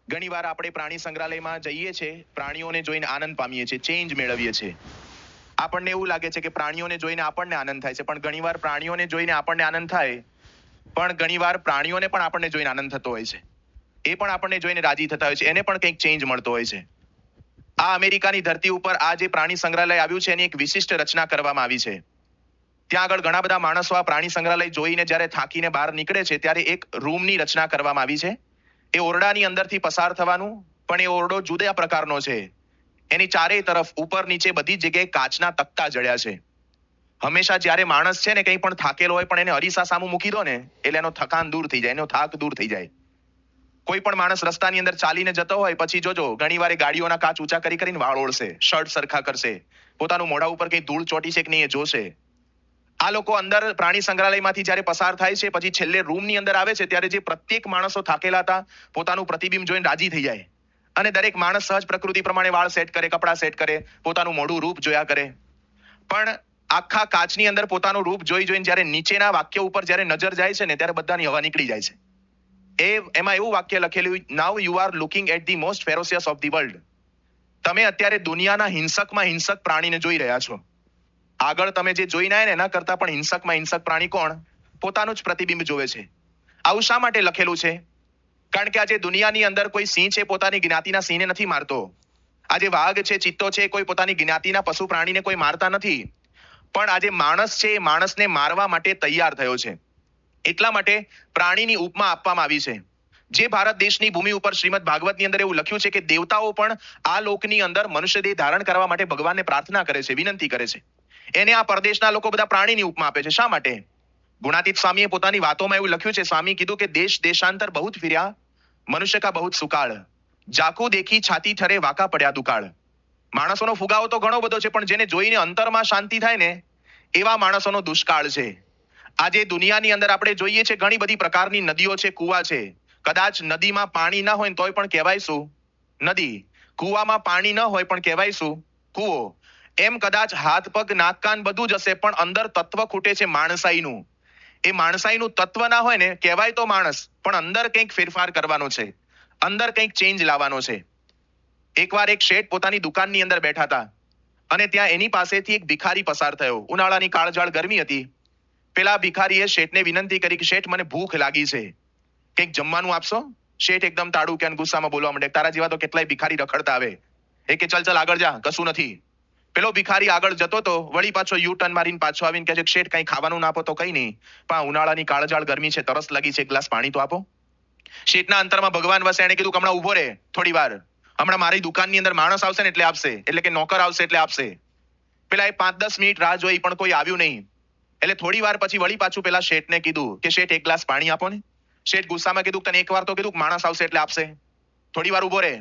ઘણીવાર આપણે પ્રાણી સંગ્રહાલયમાં જઈએ છીએ, પ્રાણીઓને જોઈને આનંદ પામીએ છીએ, ચેન્જ મેળવીએ છીએ. આપણને એવું લાગે છે કે પ્રાણીઓને જોઈને આપણને આનંદ થાય છે, પણ ઘણીવાર પ્રાણીઓને જોઈને આપણને આનંદ થાય, પણ ઘણીવાર પ્રાણીઓને પણ આપણને જોઈને આનંદ થતો હોય છે. એ પણ આપણને જોઈને રાજી થતા હોય છે, એને પણ કંઈક ચેન્જ મળતો હોય છે. આ અમેરિકાની ધરતી ઉપર આ જે પ્રાણી સંગ્રહાલય આવ્યું છે એની એક વિશિષ્ટ રચના કરવામાં આવી છે. ત્યાં આગળ ઘણા બધા માણસો આ પ્રાણી સંગ્રહાલય જોઈને જ્યારે થાકીને બહાર નીકળે છે ત્યારે એક રૂમની રચના કરવામાં આવી છે. એ ઓરડાની અંદરથી પસાર થવાનું, પણ એ ઓરડો જુદા પ્રકારનો છે. એની ચારેય તરફ ઉપર નીચે બધી જગ્યાએ કાચના તકતા જડ્યા છે. હંમેશા જ્યારે માણસ છે ને કંઈ પણ થાકેલો હોય પણ એને અરીસા સામું મૂકી દો ને એટલે એનો થકાન દૂર થઈ જાય, એનો થાક દૂર થઈ જાય. કોઈ પણ માણસ રસ્તાની અંદર ચાલીને જતો હોય પછી જોજો ઘણી વાર ગાડીઓના કાચ ઊંચા કરી કરીને વાળ ઓળશે, શર્ટ સરખા કરશે, પોતાનું મોઢા ઉપર કઈ ધૂળ ચોટી છે કે નહીં એ જોશે. આ લોકો અંદર પ્રાણી સંગ્રહાલયમાંથી જ્યારે પસાર થાય છે પછી છેલ્લે રૂમની અંદર આવે છે ત્યારે જે પ્રત્યેક માણસો થાકેલા હતા પોતાનું પ્રતિબિંબ જોઈને રાજી થઈ જાય અને દરેક માણસ સહજ પ્રકૃતિ પ્રમાણે વાળ સેટ કરે, કપડાં સેટ કરે, પોતાનું મોઢું રૂપ જોયા કરે. પણ આખા કાચની અંદર પોતાનું રૂપ જોઈને જ્યારે નીચેના વાક્ય ઉપર જ્યારે નજર જાય છે ને ત્યારે બધાની હવા નીકળી જાય છે. એમાં એવું વાક્ય લખેલું, now you are looking at the most ferocious of the world. તમે અત્યારે દુનિયાના હિંસકમાં હિંસક પ્રાણીને જોઈ રહ્યા છો. આગળ તમે જે જોઈને આવ્યા ને એના કરતા પણ હિંસકમાં હિંસક પ્રાણી કોણ? પોતાનું જ પ્રતિબિંબ જોવે છે. આવું શા માટે લખેલું છે? કારણ કે આજે દુનિયાની અંદર કોઈ સિંહ છે પોતાની જ્ઞાતિના સિંહને નથી મારતો. આજે વાઘ છે, ચિત્તો છે, કોઈ પોતાની જ્ઞાતિના પશુ પ્રાણીને કોઈ મારતા નથી. પણ આજે માણસ છે એ માણસને મારવા માટે તૈયાર થયો છે. એટલા માટે પ્રાણીની ઉપમા આપવામાં આવી છે. જે ભારત દેશની ભૂમિ ઉપર શ્રીમદ ભાગવતની અંદર એવું લખ્યું છે કે દેવતાઓ પણ આ લોકની અંદર મનુષ્ય દેહ ધારણ કરવા માટે ભગવાનને પ્રાર્થના કરે છે, વિનંતી કરે છે. એને આ પરદેશના લોકો બધા પ્રાણીની ઉપમા આપે છે. શા માટે? ગુણાતીત સ્વામીએ પોતાની વાતોમાં એવું લખ્યું છે, સ્વામી કીધું કે દેશ દેશાંતર બહુ ફિર્યા, મનુષ્ય કા બહુ સુકાળ, જાકુ દેખી છાતી ઠરે વાકા પડ્યા દુકાળ. માણસોનો ફુગાવો તો ઘણો બધો છે પણ જેને જોઈને અંતરમાં શાંતિ થાય ને એવા માણસોનો દુષ્કાળ છે. આજે દુનિયાની અંદર આપણે જોઈએ છે ઘણી બધી પ્રકારની નદીઓ છે, કુવા છે. કદાચ નદીમાં પાણી ના હોય તોય પણ કહેવાય શું? નદી. કુવામાં પાણી ન હોય પણ કહેવાય શું? કુવો. એમ કદાચ હાથ પગ નાક કાન બધું જ હશે પણ અંદર તત્વ ખૂટે છે માણસાઈનું. એ માણસાઈનું તત્વ ના હોય ને કહેવાય તો માણસ પણ અંદર કંઈક ફેરફાર કરવાનો છે, અંદર કંઈક ચેન્જ લાવવાનો છે. એકવાર એક શેઠ પોતાની દુકાનની અંદર બેઠા હતા અને ત્યાં એની પાસેથી એક ભિખારી પસાર થયો. ઉનાળાની કાળઝાળ ગરમી હતી. પેલા ભિખારીએ શેઠને વિનંતી કરી કે શેઠ મને ભૂખ લાગી છે, કંઈક જમવાનું આપશો? શેઠ એકદમ તાડું કે ગુસ્સામાં બોલવા માંડે, તારા જેવા તો કેટલાય ભિખારી રખડતા આવે. એ કે ચલ આગળ જા, કશું નથી. પેલો ભિખારી આગળ જતો તો વળી પાછો યુ ટર્ન મારીને પાછો આવીને કહે છે શેઠ કંઈ ખાવાનું ના આપો તો કઈ નહીં, પણ ઉનાળાની કાળઝાળ ગરમી છે, તરસ લાગી છે, એક ગ્લાસ પાણી તો આપો. શેઠના અંતરમાં ભગવાન વસે. એને કીધું કે હમણાં ઉભો રહે થોડી વાર, હમણાં મારી દુકાનની અંદર માણસ આવશે ને એટલે આપશે, એટલે કે નોકર આવશે એટલે આપશે. પેલા એ 5-10 મિનિટ રાહ જોઈ પણ કોઈ આવ્યું નહીં. એટલે થોડી વાર પછી વળી પાછું પેલા શેઠને કીધું કે શેઠ એક ગ્લાસ પાણી આપો ને. શેઠ ગુસ્સામાં કીધું તને એક વાર તો કીધું માણસ આવશે એટલે આપશે. થોડી વાર ઉભો રહે.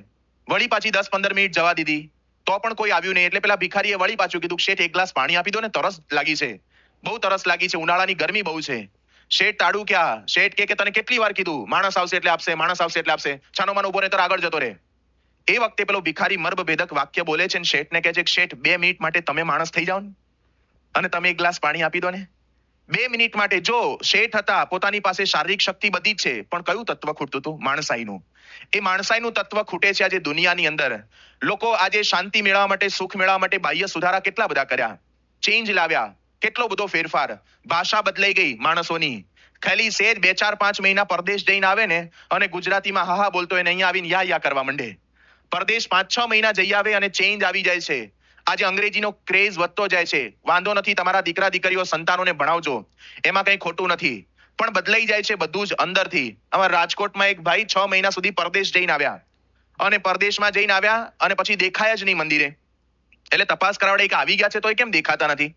વળી પાછી 10-15 મિનિટ જવા દીધી તો પણ કોઈ આવ્યું નહીં. એટલે પેલા ભિખારીએ વળી પાછું કીધું શેઠ એક ગ્લાસ પાણી આપી દો ને, તરસ લાગી છે, બહુ તરસ લાગી છે, ઉનાળાની ગરમી બહુ છે. શેઠ તાડું ક્યાં? શેઠ કે તને કેટલી વાર કીધું માણસ આવશે એટલે આપશે, માણસ આવશે એટલે આપશે, છાનો માનો ઉભો રહે તો આગળ જતો રહે. એ વખતે પેલો ભિખારી મર્મભેદક વાક્ય બોલે છે અને શેઠને કહે છે કે શેઠ 2 મિનિટ માટે તમે માણસ થઈ જાઓ ને અને તમે એક ગ્લાસ પાણી આપી દો ને. 2 મિનિટ માટે. જો શેઠ હતા, પોતાની પાસે શારીરિક શક્તિ બધી જ છે પણ કયું તત્વ ખૂટતું હતું? માણસાઈનું. એ માણસાઈનું તત્વ ખૂટે છે આજે દુનિયાની અંદર. લોકો આજે શાંતિ મેળવવા માટે, સુખ મેળવવા માટે બાહ્ય સુધારા કેટલા બધા કર્યા, ચેન્જ લાવ્યા, કેટલો બધો ફેરફાર. ભાષા બદલાઈ ગઈ માણસોની. ખાલી સેજ 2-4-5 મહિના પરદેશ જઈને આવે ને અને ગુજરાતીમાં હા બોલતો હોય ને અહીંયા આવીને યા કરવા માંડે. પરદેશ 5-6 મહિના જઈ આવે અને ચેન્જ આવી જાય છે. આજે અંગ્રેજીનો ક્રેઝ વધતો જાય છે. વાંધો નથી, તમારા દીકરા દીકરીઓ સંતાનોને ભણાવજો, એમાં કંઈ ખોટું નથી, પણ બદલાઈ જાય છે બધું જ અંદરથી. અમારા રાજકોટમાં એક ભાઈ 6 મહિના સુધી પરદેશ જઈને આવ્યા અને પરદેશમાં જઈને આવ્યા અને પછી દેખાયા જ નહીં મંદિરે. એટલે તપાસ કરાવડે કે આવી ગયા છે તો કેમ દેખાતા નથી?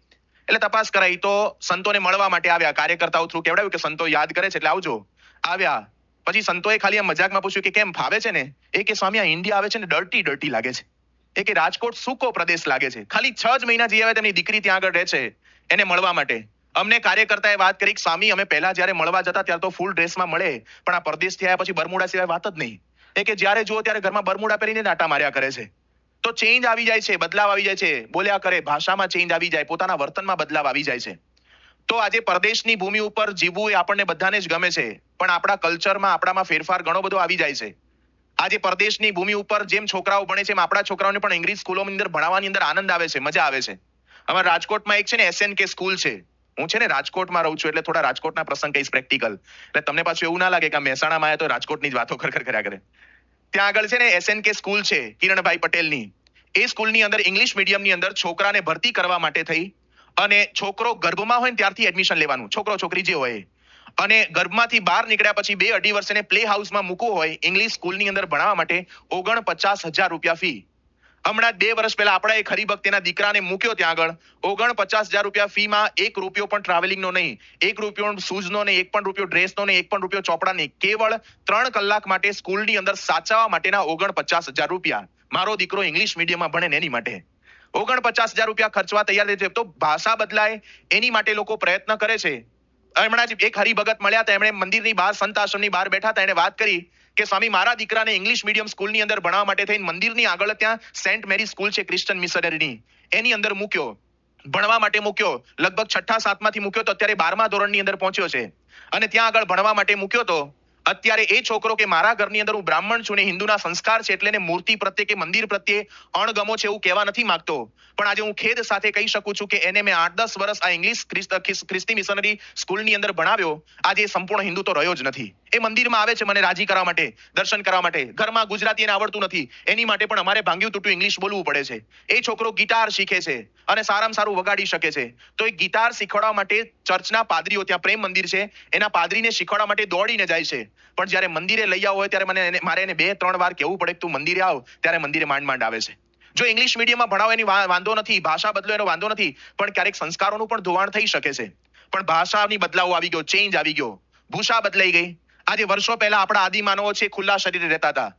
એટલે તપાસ કરાઈ તો સંતોને મળવા માટે આવ્યા. કાર્યકર્તાઓ થ્રુ કેવડાવ્યું કે સંતો યાદ કરે છે એટલે આવજો. આવ્યા પછી સંતોએ ખાલી આમ મજાકમાં પૂછ્યું કે કેમ ફાવે છે ને? એ કે સ્વામી આ ઇન્ડિયા આવે છે ને ડર્ટી લાગે છે. એ કે રાજકોટ સૂકો પ્રદેશ લાગે છે. ખાલી 6 જ મહિના જઈ આવે તેમની દીકરી ત્યાં આગળ રહે છે એને મળવા માટે. અમને કાર્યકર્તાએ વાત કરી કે સ્વામી અમે પહેલા જ્યારે મળવા જતા ત્યારે તો ફૂલ ડ્રેસમાં મળે પણ આ પરદેશથી આવ્યા પછી બરમુડા સિવાય વાત જ નહીં. એ કે જ્યારે જુઓ ત્યારે ઘરમાં બરમુડા પહેરીને આટા માર્યા કરે છે. તો ચેન્જ આવી જાય છે, બદલાવ આવી જાય છે, બોલ્યા કરે, ભાષામાં ચેન્જ આવી જાય, પોતાના વર્તનમાં બદલાવ આવી જાય છે. તો આજે પરદેશની ભૂમિ ઉપર જીવવું એ આપણને બધાને જ ગમે છે પણ આપણા કલ્ચરમાં, આપણામાં ફેરફાર ઘણો બધો આવી જાય છે. આજે પરદેશની ભૂમિ ઉપર જેમ છોકરાઓ ભણે છે એમ આપણા છોકરાઓને પણ અંગ્રેજી સ્કૂલોની અંદર ભણાવવાની અંદર આનંદ આવે છે, મજા આવે છે. અમારા રાજકોટમાં એક છે ને SNK સ્કૂલ છે. હું છે ને રાજકોટમાં રહું છું એટલે થોડા રાજકોટના પ્રસંગ કહીશ પ્રેક્ટિકલ, એટલે તમને પાછું એવું ના લાગે કે મહેસાણામાં આવ્યા તો રાજકોટની જ વાતો કર્યા કરે. ત્યાં આગળ છે ને SNK સ્કૂલ છે કિરણભાઈ પટેલની. એ સ્કૂલની અંદર ઇંગ્લિશ મીડિયમની અંદર છોકરાને ભરતી કરવા માટે થઈ અને છોકરો ગર્ભમાં હોય ને ત્યારથી એડમિશન લેવાનું, છોકરો છોકરી જે હોય, અને ગર્ભમાંથી બહાર નીકળ્યા પછી 2-2.5 વર્ષ એને પ્લે હાઉસમાં મૂકવું હોય ઇંગ્લિશ સ્કૂલની અંદર ભણાવવા માટે 49,000 રૂપિયા ફી. હમણાં 2 વર્ષ પહેલા આપણા એક હરિભક્ત તેના દીકરાને મૂક્યો ત્યાં આગળ, 49,000 રૂપિયા ફીમાં 1 રૂપિયો પણ ટ્રાવેલિંગનો નહીં, 1 રૂપિયો શૂઝનો નહીં, 1 પણ રૂપિયો ડ્રેસનો નહીં, 1 પણ રૂપિયો ચોપડા નહીં, કેવળ 3 કલાક માટે સ્કૂલની અંદર સાચવવા માટેના 49,000 રૂપિયા. મારો દીકરો ઇંગ્લિશ મીડિયમમાં ભણે ને એની માટે 49,000 રૂપિયા ખર્ચવા તૈયાર છે. તો ભાષા બદલાય એની માટે લોકો પ્રયત્ન કરે છે. હમણાં જ એક હરિભગત મળ્યા હતા, એમણે મંદિરની બહાર સંત આશ્રમની બહાર બેઠા હતા, એને વાત કરી કે સ્વામી મારા દીકરાને ઇંગ્લિશ મીડિયમ સ્કૂલની અંદર ભણાવવા માટે થઈને મંદિરની આગળ ત્યાં સેન્ટ મેરી સ્કૂલ છે ક્રિશ્ચન મિશનરીની, એની અંદર મૂક્યો, ભણવા માટે મૂક્યો. લગભગ 6ઠા-7માંથી મૂક્યો તો અત્યારે 12મા ધોરણની અંદર પહોંચ્યો છે અને ત્યાં આગળ ભણવા માટે મૂક્યો તો અત્યારે એ છોકરો કે મારા ઘરની અંદર હું બ્રાહ્મણ છું ને હિન્દુના સંસ્કાર છે એટલે એને મૂર્તિ પ્રત્યે કે મંદિર પ્રત્યે અણગમો છે એવું કહેવા નથી માંગતો, પણ આજે હું ખેદ સાથે કહી શકું છું કે એને મેં 8-10 વર્ષ આ ઇંગ્લિશ ખ્રિસ્તી મિશનરી સ્કૂલની અંદર ભણાવ્યો. આજે સંપૂર્ણ હિન્દુ તો રહ્યો જ નથી. એ મંદિરમાં આવે છે મને રાજી કરવા માટે, દર્શન કરવા માટે. ઘરમાં ગુજરાતી એને આવડતું નથી, એની માટે પણ અમારે ભાંગ્યું તૂટ્યું ઇંગ્લિશ બોલવું પડે છે. એ છોકરો ગિટાર શીખે છે અને સારામાં સારું વગાડી શકે છે. તો એ ગિટાર શીખવાડવા માટે ચર્ચના પાદરીઓ, ત્યાં પ્રેમ મંદિર છે, એના પાદરીને શીખવાડવા માટે દોડીને જાય છે. પણ જ્યારે મંદિરે લઈ આવો હોય ત્યારે મારે એને 2-3 વાર કહેવું પડે કે તું મંદિરે આવ, ત્યારે મંદિરે માંડ આવે છે. જો ઇંગ્લિશ મીડિયમમાં ભણાવો એની વાંધો નથી, ભાષા બદલો એનો વાંધો નથી, પણ ક્યારેક સંસ્કારોનું પણ ધોવાણ થઈ શકે છે. પણ ભાષાની બદલાવ આવી ગયો, ચેન્જ આવી ગયો, ભૂષા બદલાઈ ગઈ. આજે વર્ષો પહેલા આપણા આદિમાનવો છે ખુલ્લા શરીરે રહેતા હતા,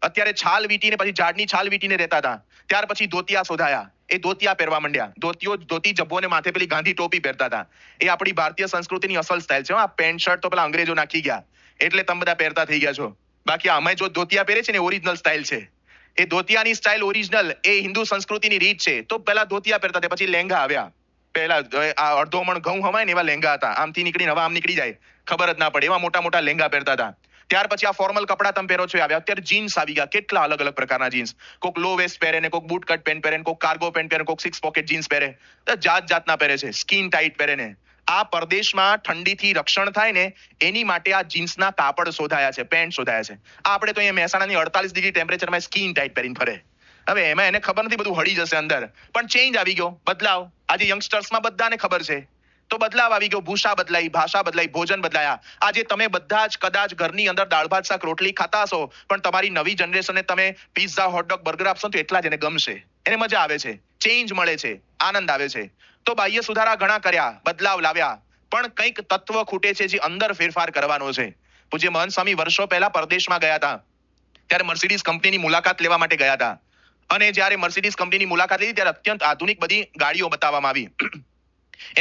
અત્યારે છાલ વીટીને પછી ઝાડની છાલ વીટીને રહેતા હતા. ત્યાર પછી ધોતિયા શોધાયા, એ ધોતિયા પહેરવા માંડ્યા. ધોતી જબ્બોને માથે પેલી ગાંધી ટોપી પહેરતા હતા. એ આપણી ભારતીય સંસ્કૃતિની અસલ સ્ટાઇલ છે. આ પેન્ટ શર્ટ તો પેલા અંગ્રેજો નાખી ગયા એટલે તમે બધા પહેરતા થઈ ગયા છો. બાકી અમે જો ધોતિયા પહેરે છે ને ઓરિજિનલ સ્ટાઇલ છે. એ ધોતિયાની સ્ટાઇલ ઓરિજિનલ, એ હિન્દુ સંસ્કૃતિની રીત છે. તો પહેલા ધોતિયા પહેરતા હતા, પછી લેંગા આવ્યા. પહેલા આ અડધો મણ ઘઉં હવાય ને એવા લેંગા હતા, આમથી નીકળીને હવા આમ નીકળી જાય, ખબર જ ના પડે એવા મોટા મોટા લેંગા પહેરતા હતા. ત્યાર પછી આ ફોર્મલ કપડા તમે પહેરો છો આવ્યા. અત્યારે જીન્સ આવી ગયા, કેટલા અલગ અલગ પ્રકારના જીન્સ. કોક લો વેસ્ટ પહેરે ને, કોક બૂટ કટ પેન્ટ પહેરે ને, કોક કાર્ગો પેન્ટ પહેરે, કોક 6 પોકેટ જીન્સ પહેરે, જાત જાતના પહેરે છે, સ્કિન ટાઈટ પહેરે ને. આ પરદેશમાં ઠંડીથી રક્ષણ થાય ને એની માટે આ જીન્સના કાપડ શોધાયા છે, પેન્ટ શોધાયા છે. આપણે તો અહીંયા મહેસાણાની 48 ડિગ્રી ટેમ્પરેચરમાં સ્કિન ટાઈટ પહેરીને ફરે. હવે એમાં એને ખબર નથી બધું હળી જશે અંદર, પણ ચેન્જ આવી ગયો, બદલાવ. આજે યંગસ્ટર્સમાં બધાને ખબર છે, તો બદલાવ આવી ગયો. ભૂષા બદલાઈ, ભાષા બદલાઈ, ભોજન બદલાયા. આજે તમે બધા જ કદાચ ઘરની અંદર દાળ ભાત શાક રોટલી ખાતા હશો, પણ તમારી નવી જનરેશનને તમે પિઝા હોટડોગ બર્ગર આપશો તો એટલા જ એને ગમશે, એને મજા આવે છે, ચેન્જ મળે છે, આનંદ આવે છે. તો બાહ્ય સુધારા ઘણા કર્યા, બદલાવ લાવ્યા, પણ કંઈક તત્વ ખૂટે છે જે અંદર ફેરફાર કરવાનો છે. પૂજ્ય મહંત સ્વામી વર્ષો પહેલા પરદેશમાં ગયા હતા, ત્યારે મર્સિડીઝ કંપનીની મુલાકાત લેવા માટે ગયા હતા. અને જ્યારે મર્સિડીઝ કંપનીની મુલાકાત લીધી ત્યારે અત્યંત આધુનિક બધી ગાડીઓ બતાવવામાં આવી.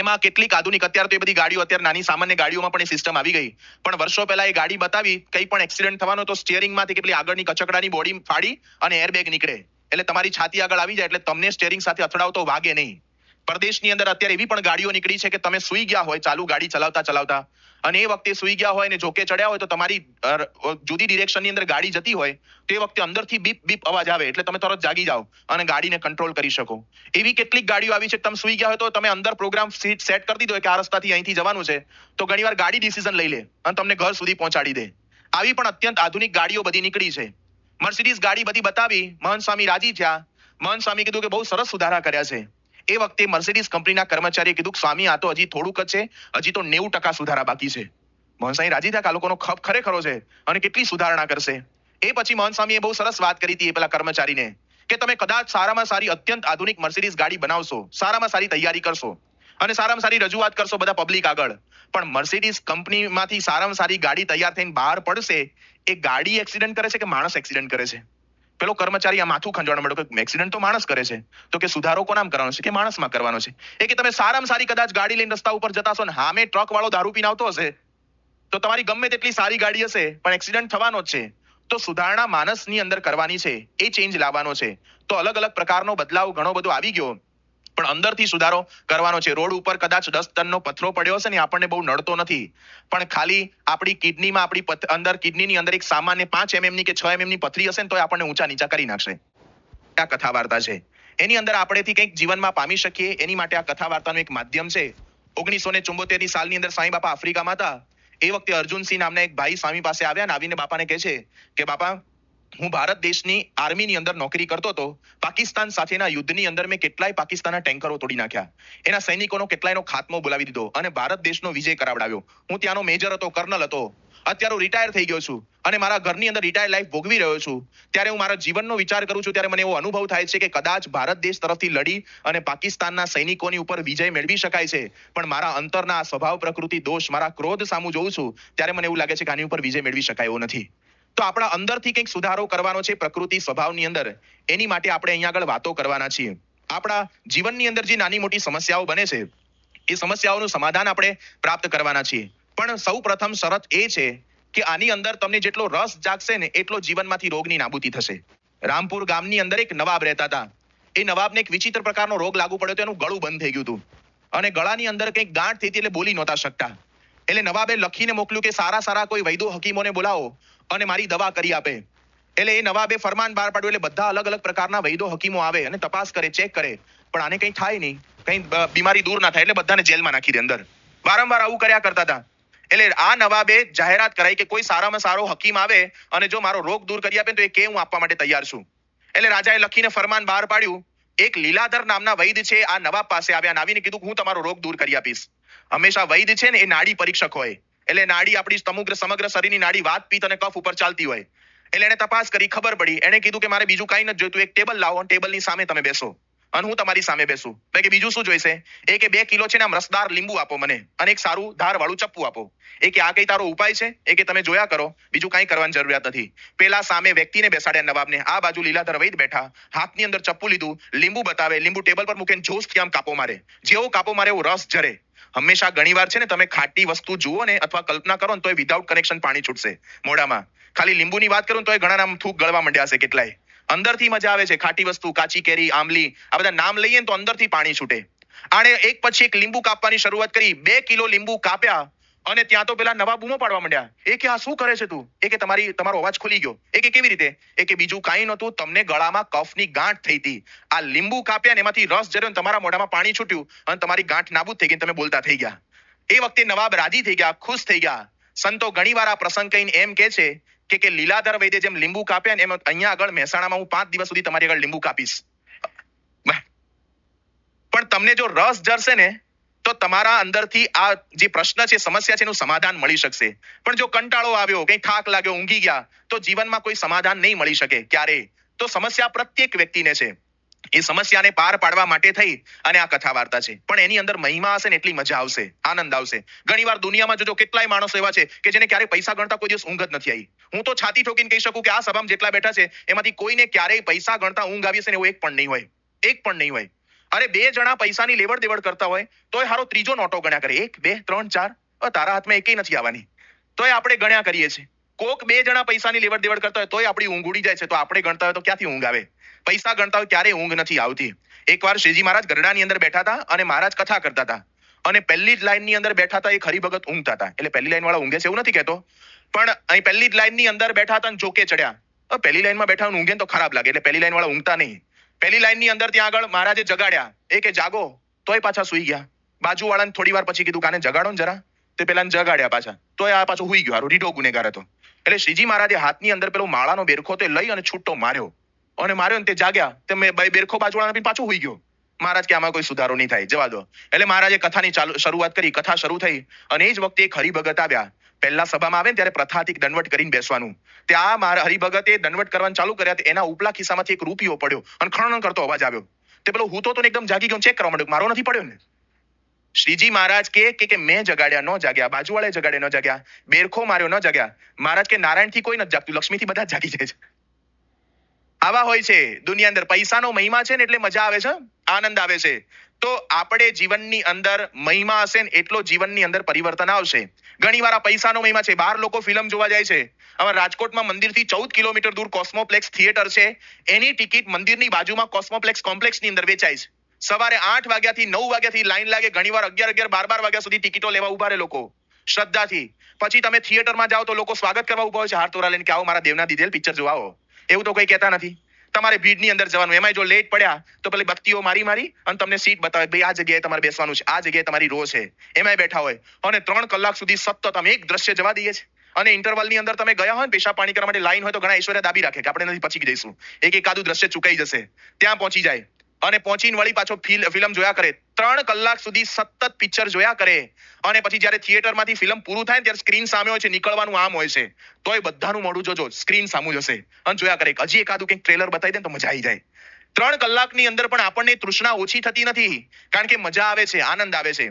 એમાં કેટલીક આધુનિક, અત્યારે તો એ બધી ગાડીઓ, અત્યારે નાની સામાન્ય ગાડીઓમાં પણ એ સિસ્ટમ આવી ગઈ, પણ વર્ષો પહેલા એ ગાડી બતાવી, કંઈ પણ એક્સિડન્ટ થવાનો તો સ્ટીયરિંગમાંથી કેટલી આગળની કચકડાની બોડી ફાડી અને એરબેગ નીકળે, એટલે તમારી છાતી આગળ આવી જાય, એટલે તમને સ્ટીયરિંગ સાથે અથડાવતો વાગે નહીં. પરદેશની અંદર અત્યારે એવી પણ ગાડીઓ નીકળી છે કે તમે સુઈ ગયા હોય ચાલુ ગાડી ચલાવતા ચલાવતા, અને એ વખતે સુઈ ગયા હોય ને જોકે ચડ્યા હોય તો તમારી જુદી ડિરેક્શનની અંદર ગાડી જતી હોય તો એ વખતે અંદરથી બીપ બીપ અવાજ આવે, એટલે તમે તરત જાગી જાઓ અને ગાડીને કંટ્રોલ કરી શકો. એવી કેટલીક ગાડીઓ આવી છે કે તમે સુઈ ગયા હોય તો તમે અંદર પ્રોગ્રામ સીટ સેટ કરી દીધો કે આ રસ્તાથી અહીંથી જવાનું છે, તો ઘણીવાર ગાડી ડિસિઝન લઈ લે અને તમને ઘર સુધી પહોંચાડી દે. આવી પણ અત્યંત આધુનિક ગાડીઓ બધી નીકળી છે. મર્સિડીઝ ગાડી બધી બતાવી, મહંત સ્વામી રાજી થયા. મહંત સ્વામી કીધું કે બહુ સરસ સુધારા કર્યા છે. એ વખતે મર્સિડીઝ કંપનીના કર્મચારીએ કીધું સ્વામી આ તો હજી થોડુંક જ છે, હજી તો 90% સુધારા બાકી છે. મહંત સ્વામી રાજી થયા કે આ લોકોનો ખપ ખરેખરો છે અને કેટલી સુધારણા કરશે. એ પછી મહંત સ્વામીએ બહુ સરસ વાત કરી હતી એ પેલા કર્મચારીને કે તમે કદાચ સારામાં સારી અત્યંત આધુનિક મર્સિડીઝ ગાડી બનાવશો, સારામાં સારી તૈયારી કરશો અને સારામાં સારી રજૂઆત કરશો બધા પબ્લિક આગળ, પણ મર્સિડીઝ કંપનીમાંથી સારામાં સારી ગાડી તૈયાર થઈને બહાર પડશે, એ ગાડી એક્સિડન્ટ કરે છે કે માણસ એક્સિડન્ટ કરે છે? પેલો કર્મચારી આ માથું ખંજવાળવા માંડ્યો કે એક્સિડન્ટ તો માણસ કરે છે, તો કે સુધારો કોનામ કરવાનો છે કે માણસમાં કરવાનો છે. એ કે તમે સારામાં સારી કદાચ ગાડી લઈને રસ્તા ઉપર જતા હશો ને સામે ટ્રક વાળો દારૂ પીને આવતો હશે તો તમારી ગમે તેટલી સારી ગાડી હશે પણ એક્સિડન્ટ થવાનો જ છે. તો સુધારણા માણસની અંદર કરવાની છે, એ ચેન્જ લાવવાનો છે. તો અલગ અલગ પ્રકારનો બદલાવ ઘણો બધો આવી ગયો. પણ અંદરથી સુધારો કરવાનો છે. રોડ ઉપર કદાચ 10 ટનનો પથ્થરો પડ્યો હશે ને આપણને બહુ નડતો નથી, પણ ખાલી આપણી કિડનીમાં અંદર કિડનીની અંદર એક સામાન્ય 5 mm ની કે 6 mm ની પથરી હશે ને તો આપણને ઊંચા નીચા કરી નાખશે. આ કથા વાર્તા છે. એની અંદર આપણેથી કંઈક જીવનમાં પામી શકીએ એની માટે આ કથા વાર્તાનું એક માધ્યમ છે. 1974 સાલની અંદર સાંઈ બાપા આફ્રિકામાં હતા. એ વખતે અર્જુનસિંહ નામના એક ભાઈ સ્વામી પાસે આવ્યા અને આવીને બાપાને કહે છે કે બાપા, હું ભારત દેશની આર્મીની અંદર નોકરી કરતો હતો. પાકિસ્તાન સાથેના યુદ્ધની અંદર મેં કેટલાય પાકિસ્તાનના ટેન્કરો તોડી નાખ્યા, એના સૈનિકોનો કેટલાયનો ખાત્મો બોલાવી દીધો અને ભારત દેશનો વિજય કરાવડાવ્યો. હું ત્યાંનો મેજર હતો, કર્નલ હતો. અત્યારે હું રિટાયર થઈ ગયો છું અને મારા ઘરની અંદર રિટાયર લાઈફ ભોગવી રહ્યો છું. ત્યારે હું મારા જીવનનો વિચાર કરું છું ત્યારે મને એવો અનુભવ થાય છે કે કદાચ ભારત દેશ તરફથી લડી અને પાકિસ્તાનના સૈનિકોની ઉપર વિજય મેળવી શકાય છે, પણ મારા અંતરના સ્વભાવ પ્રકૃતિ દોષ, મારા ક્રોધ સામું જોઉં છું ત્યારે મને એવું લાગે છે કે આની ઉપર વિજય મેળવી શકાય એવો નથી. તો આપણા અંદરથી કંઈક સુધારો કરવાનો છે પ્રકૃતિ સ્વભાવની અંદર. એની માટે આપણે અહીંયા આગળ વાતો કરવાના છીએ. આપણા જીવનની અંદર જે નાની મોટી સમસ્યાઓ બને છે એ સમસ્યાઓનું સમાધાન આપણે પ્રાપ્ત કરવાના છીએ. પણ સૌ પ્રથમ શરત એ છે કે આની અંદર તમને જેટલો રસ જાગશે ને એટલો જીવનમાંથી રોગની નાબૂદી થશે. રામપુર ગામની અંદર એક નવાબ રહેતા હતા. એ નવાબને એક વિચિત્ર પ્રકારનો રોગ લાગુ પડ્યો હતો. એનું ગળું બંધ થઈ ગયું હતું અને ગળાની અંદર કંઈક ગાંઠ થઈ હતી એટલે બોલી નહોતા શકતા. એટલે નવાબે લખીને મોકલ્યું કે સારા કોઈ વૈદો હકીમોને બોલાવો અને મારી દવા કરી આપે. એટલે એ નવાબે ફરમાન બહાર પાડ્યું. એટલે બધા અલગ અલગ પ્રકારના વૈદો હકીમો આવે અને તપાસ કરે, ચેક કરે, પણ આને કંઈ થાય નહીં, કંઈ બીમારી દૂર ના થાય એટલે બધાને જેલમાં નાખી દે અંદર. વારંવાર આવું કર્યા કરતા હતા. એટલે આ નવાબે જાહેરાત કરાઈ કે કોઈ સારામાં સારો હકીમ આવે અને જો મારો રોગ દૂર કરી આપે તો એ કે હું આપવા માટે તૈયાર છું. એટલે રાજાએ લખીને ફરમાન બહાર પાડ્યું. એક લીલાધર નામના વૈદ છે આ નવાબ પાસે આવ્યા અને આવીને કીધું હું તમારો રોગ દૂર કરી આપીશ. હંમેશા વૈદ છે ને એ નાડી પરીક્ષક હોય. એટલે નાડી આપણી સમગ્ર શરીરની નાડી વાત, પિત્ત અને કફ ઉપર ચાલતી હોય. એટલે એને તપાસ કરી, ખબર પડી. એને કીધું કે મારે બીજું કાંઈ નથી જોઈતું, એક ટેબલ લાવો અને ટેબલની સામે તમે બેસો અને હું તમારી સામે બેસું. કે બીજું શું જોઈશે? એ કે 2 કિલો છે ને આમ રસદાર લીંબુ આપો મને અને એક સારું ધારવાળું ચપ્પુ આપો. એ કે આ કઈ તારો ઉપાય છે? એ કે તમે જોયા કરો, બીજું કાંઈ કરવાની જરૂરિયાત નથી. પેલા સામે વ્યક્તિને બેસાડ્યા નવાબને, આ બાજુ લીલાધર વૈદ બેઠા, હાથની અંદર ચપ્પુ લીધું, લીંબુ બતાવે, લીંબુ ટેબલ પર મૂકીને જોશથી આમ કાપો મારે. જેવો કાપો મારે એવો રસ જરે. હંમેશા ઘણીવાર છે ને તમે ખાટી વસ્તુ જુઓ ને અથવા કલ્પના કરો ને તો વિધાઉટ કનેક્શન પાણી છૂટશે મોઢામાં. ખાલી લીંબુની વાત કરું તો ઘણા નામ થૂક ગળવા માંડ્યા હશે કેટલાય. અંદરથી મજા આવે છે. ખાટી વસ્તુ, કાચી કેરી, આંબલી, આ બધા નામ લઈએ તો અંદરથી પાણી છૂટે. આણે એક પછી એક લીંબુ કાપવાની શરૂઆત કરી. 2 કિલો લીંબુ કાપ્યા અને ત્યાં તો પેલા નવા બૂમો પાડવા માંડ્યા. એ કે આ શું કરે છે તું? એ કે તમારો અવાજ ખુલી ગયો. એ કે કેવી રીતે? એ કે બીજું કાંઈ નહોતું, તમને ગળામાં કફની ગાંઠ થઈ હતી. આ લીંબુ કાપ્યા ને એમાંથી રસ જર્યો ને તમારા મોઢામાં પાણી છૂટ્યું અને તમારી ગાંઠ નાબૂદ થઈ ગઈ, તમે બોલતા થઈ ગયા. એ વખતે નવાબ રાજી થઈ ગયા, ખુશ થઈ ગયા. સંતો ઘણીવાર આ પ્રસંગ કહીને એમ કે છે કે લીલાધર વૈદે જેમ લીંબુ કાપ્યા ને એમ અહીંયા આગળ મહેસાણામાં હું 5 દિવસ સુધી તમારી આગળ લીંબુ કાપીશ. પણ તમને જો રસ જરશે ને તો તમારા અંદરથી આ જે પ્રશ્ન છે, સમસ્યા છે, એનું સમાધાન મળી શકશે. પણ જો કંટાળો આવ્યો, કંઈ થાક લાગ્યો, ઊંઘી ગયા તો જીવનમાં કોઈ સમાધાન નહીં મળી શકે ક્યારે. તો સમસ્યા પ્રત્યેક વ્યક્તિને છે. એ સમસ્યાને પાર પાડવા માટે થઈ અને આ કથા વાર્તા છે. પણ એની અંદર મહિમા હશે ને એટલી મજા આવશે, આનંદ આવશે. ઘણીવાર દુનિયામાં જો કેટલાય માણસો એવા છે કે જેને ક્યારેય પૈસા ગણતા કોઈ દિવસ ઊંઘ જ નથી આવી. હું તો છાતી ઠોકીને કહી શકું કે આ સભામાં જેટલા બેઠા છે એમાંથી કોઈને ક્યારેય પૈસા ગણતા ઊંઘ આવી હશે ને એવું એક પણ નહીં હોય. એક પણ નહીં હોય. અરે 2 જણા પૈસાની લેવડ દેવડ કરતા હોય તોય હારો ત્રીજો નોટો ગણ્યા કરે. 1 2 3 4. તારા હાથમાં એકેય નથી આવવાની તોય આપણે ગણ્યા કરીએ છીએ. કોક 2 જણા પૈસાની લેવડ દેવડ કરતા હોય તોય આપણી ઊંઘ ઉડી જાય છે. તો આપણે ગણતા હોય તો ક્યાંથી ઊંઘ આવે? પૈસા ગણતા હોય ક્યારેય ઊંઘ નથી આવતી. એકવાર શ્રીજી મહારાજ ગરડાની અંદર બેઠા હતા અને મહારાજ કથા કરતા હતા અને પહેલી જ લાઈનની અંદર બેઠા હતા એક હરિભગત ઊંઘતા હતા. એટલે પહેલી લાઈન વાળા ઊંઘે છે એવું નથી કહેતો, પણ અહીં પહેલી જ લાઈનની અંદર બેઠા હતા અને જોકે ચડ્યા. પહેલી લાઈનમાં બેઠા ઊંઘે તો ખરાબ લાગે એટલે પહેલી લાઈન વાળા ઊંઘતા નહીં. પહેલી લાઈનની અંદર ત્યાં આગળ મહારાજે જગાડ્યા. એ કે જાગો, તોય પાછા સુઈ ગયા. બાજુવાળાને થોડી વાર પછી કીધું કાને જગાડો ને જરા. તે પેલાને જગાડ્યા પાછા, તોય આ પાછું હુઈ ગયો. હારું રીઢો ગુનેગાર હતો. એટલે શ્રીજી મહારાજે હાથની અંદર પેલો માળાનો બેરખો તે લઈ અને છૂટો માર્યો અને માર્યો ને તે જાગ્યા. તે બેરખો બાજુવાળાને પાછું હુઈ ગયો. મહારાજ કે આમાં કોઈ સુધારો નહીં થાય, જવા દો. એટલે મહારાજે કથાની શરૂઆત કરી. કથા શરૂ થઈ અને એ જ વખતે એક હરિભગત આવ્યા. પહેલા સભામાં આવે ને ત્યારે પ્રથાથી દંડવટ કરીને બેસવાનું. ત્યાં મારા હરિભગતે દંડવટ કરવાનું ચાલુ કર્યા. એના ઉપલા ખિસ્સામાંથી એક રૂપિયો પડ્યો અને ખણણ કરતો અવાજ આવ્યો. તે પેલો હું તો એકદમ જાગી ગયો, ચેક કરવા માંડ્યો, મારો નથી પડ્યો ને. શ્રીજી મહારાજ કે મેં જગાડ્યા, ન જાગ્યા. બાજુવાળે જગાડ્યા, ન જાગ્યા. બેરખો માર્યો, ન જાગ્યા. મહારાજ કે નારાયણ થી કોઈ નથી જાગતું, લક્ષ્મી થી બધા જાગી જાય છે. આવા હોય છે દુનિયા અંદર. પૈસાનો મહિમા છે ને એટલે મજા આવે છે, આનંદ આવે છે. તો આપણે જીવનની અંદર મહિમા હશે ને એટલો જીવનની અંદર પરિવર્તન આવશે. ઘણીવાર આ પૈસાનો મહિમા છે. 12 લોકો ફિલ્મ જોવા જાય છે. અમારા રાજકોટમાં મંદિરથી 14 કિલોમીટર દૂર કોસ્મોપ્લેક્સ થિયેટર છે. એની ટિકિટ મંદિરની બાજુમાં કોસ્મોપ્લેક્સ કોમ્પ્લેક્સની અંદર વેચાય છે. સવારે 8 વાગ્યાથી 9 વાગ્યાથી લાઈન લાગે, ઘણીવાર 11 12 વાગ્યા સુધી ટિકિટો લેવા ઉભા રહે લોકો શ્રદ્ધાથી. પછી તમે થિયેટરમાં જાઓ તો લોકો સ્વાગત કરવા ઉભા હોય છે હાર તોરા લઈને કે આવો મારા દેવના દીધેલ પિક્ચર જોવા આવો. એવું તો કોઈ કહેતા નથી. તમારે ભીડની અંદર જવાનું, એમાંય જો લેટ પડ્યા તો પેલી બત્તીઓ મારી અને તમને સીટ બતાવે, ભાઈ આ જગ્યાએ તમારે બેસવાનું છે, આ જગ્યાએ તમારી રો છે, એમાંય બેઠા હોય. અને 3 કલાક સુધી સતત અમે એક દ્રશ્ય જવા દઈએ છીએ. અને ઇન્ટરવલની અંદર તમે ગયા હોય ને પેશાબ પાણી કરવા માટે લાઈન હોય તો ઘણા ઐશ્વર્ય દાબી રાખે કે આપણે નથી પછી જઈશું, એકાદું દ્રશ્ય ચૂકાઈ જશે. ત્યાં પહોંચી જાય અને પહોંચીને વળી પાછો ફિલ્મ જોયા કરે. 3 કલાક સુધી સતત પિક્ચર જોયા કરે. અને પછી જ્યારે થિયેટરમાંથી ફિલ્મ પૂરું થાય ને ત્યારે સ્ક્રીન સામે હોય છે, નીકળવાનું આમ હોય છે, તોય બધાનું મોઢું જોજો સ્ક્રીન સામું જશે અને જોયા કરે. હજી એકાદું કંઈક ટ્રેલર બતાવી દે તો મજા આવી જાય. 3 કલાકની અંદર પણ આપણને તૃષ્ણા ઓછી થતી નથી, કારણ કે મજા આવે છે, આનંદ આવે છે.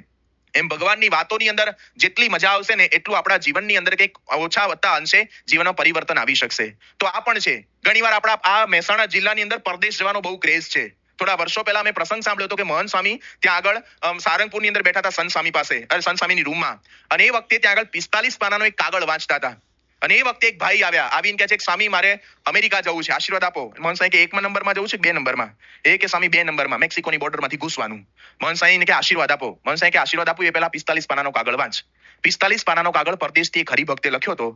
એમ ભગવાનની વાતોની અંદર જેટલી મજા આવશે ને એટલું આપણા જીવનની અંદર કંઈક ઓછા વત્તા અંશે જીવનમાં પરિવર્તન આવી શકશે. તો આ પણ છે. ઘણીવાર આપણા આ મહેસાણા જિલ્લાની અંદર પરદેશ જવાનો બહુ ક્રેઝ છે. થોડા વર્ષો પહેલા મેં પ્રસંગ સાંભળ્યો હતો કે મહંત સ્વામી ત્યાં આગળ સારંગપુરની અંદર બેઠા હતા સંત સ્વામી પાસે, સંત સ્વામીની રૂમમાં. અને એ વખતે ત્યાં આગળ 45 પાનાનો એક કાગળ વાંચતા હતા. અને એ વખતે એક ભાઈ આવીને કહે છે કે સ્વામી મારે અમેરિકા જવું છે, આશીર્વાદ આપો. મહંત સ્વામી કે 1 નંબરમાં જવું છે કે 2 નંબરમાં? એ કે સ્વામી 2 નંબરમાં, મેક્સિકોની બોર્ડરમાંથી ઘૂસવાનું. મહંત સ્વામીને કે આશીર્વાદ આપો. મહંત સ્વામી કે આશીર્વાદ આપું એ પહેલા 45 પાનાનો કાગળ વાંચ. 45 પાનાનો કાગળ પરદેશથી એક હરિભક્તે લખ્યો હતો.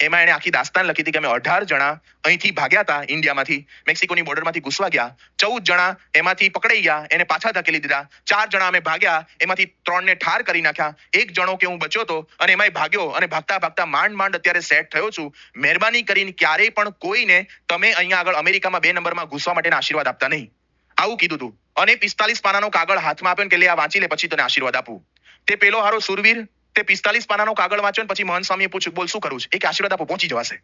એમાં એને આખી દાસ્તાન લખી હતી કે અમે 18 જણા અહીંથી ભાગ્યા હતા ઇન્ડિયામાંથી, મેક્સિકોની બોર્ડરમાંથી ઘૂસવા ગયા. 14 જણા એમાંથી પકડાઈ ગયા, એને પાછા ધકેલી દીધા. 4 જણા અમે ભાગ્યા, એમાંથી 3 ને ઠાર કરી નાખ્યા. 1 જણો કે હું બચ્યો હતો અને એમાંય ભાગ્યો અને ભાગતા ભાગતા માંડ અત્યારે સેટ થયો છું. મહેરબાની કરીને ક્યારેય પણ કોઈને તમે અહીંયા આગળ અમેરિકામાં 2 નંબરમાં ઘૂસવા માટેના આશીર્વાદ આપતા નહીં. આવું કીધું હતું. અને 45 પાનાનો કાગળ હાથમાં આપ્યો કે લે આ વાંચી લે, પછી તને આશીર્વાદ આપું. તે પેલો હારો સુરવીર તે 45 પાનાનો કાગળ વાંચ્યો ને પછી મહંત સ્વામીએ પૂછ્યું બોલ શું કરું છે? એક આશીર્વાદ આપો, પહોંચી જવાશે.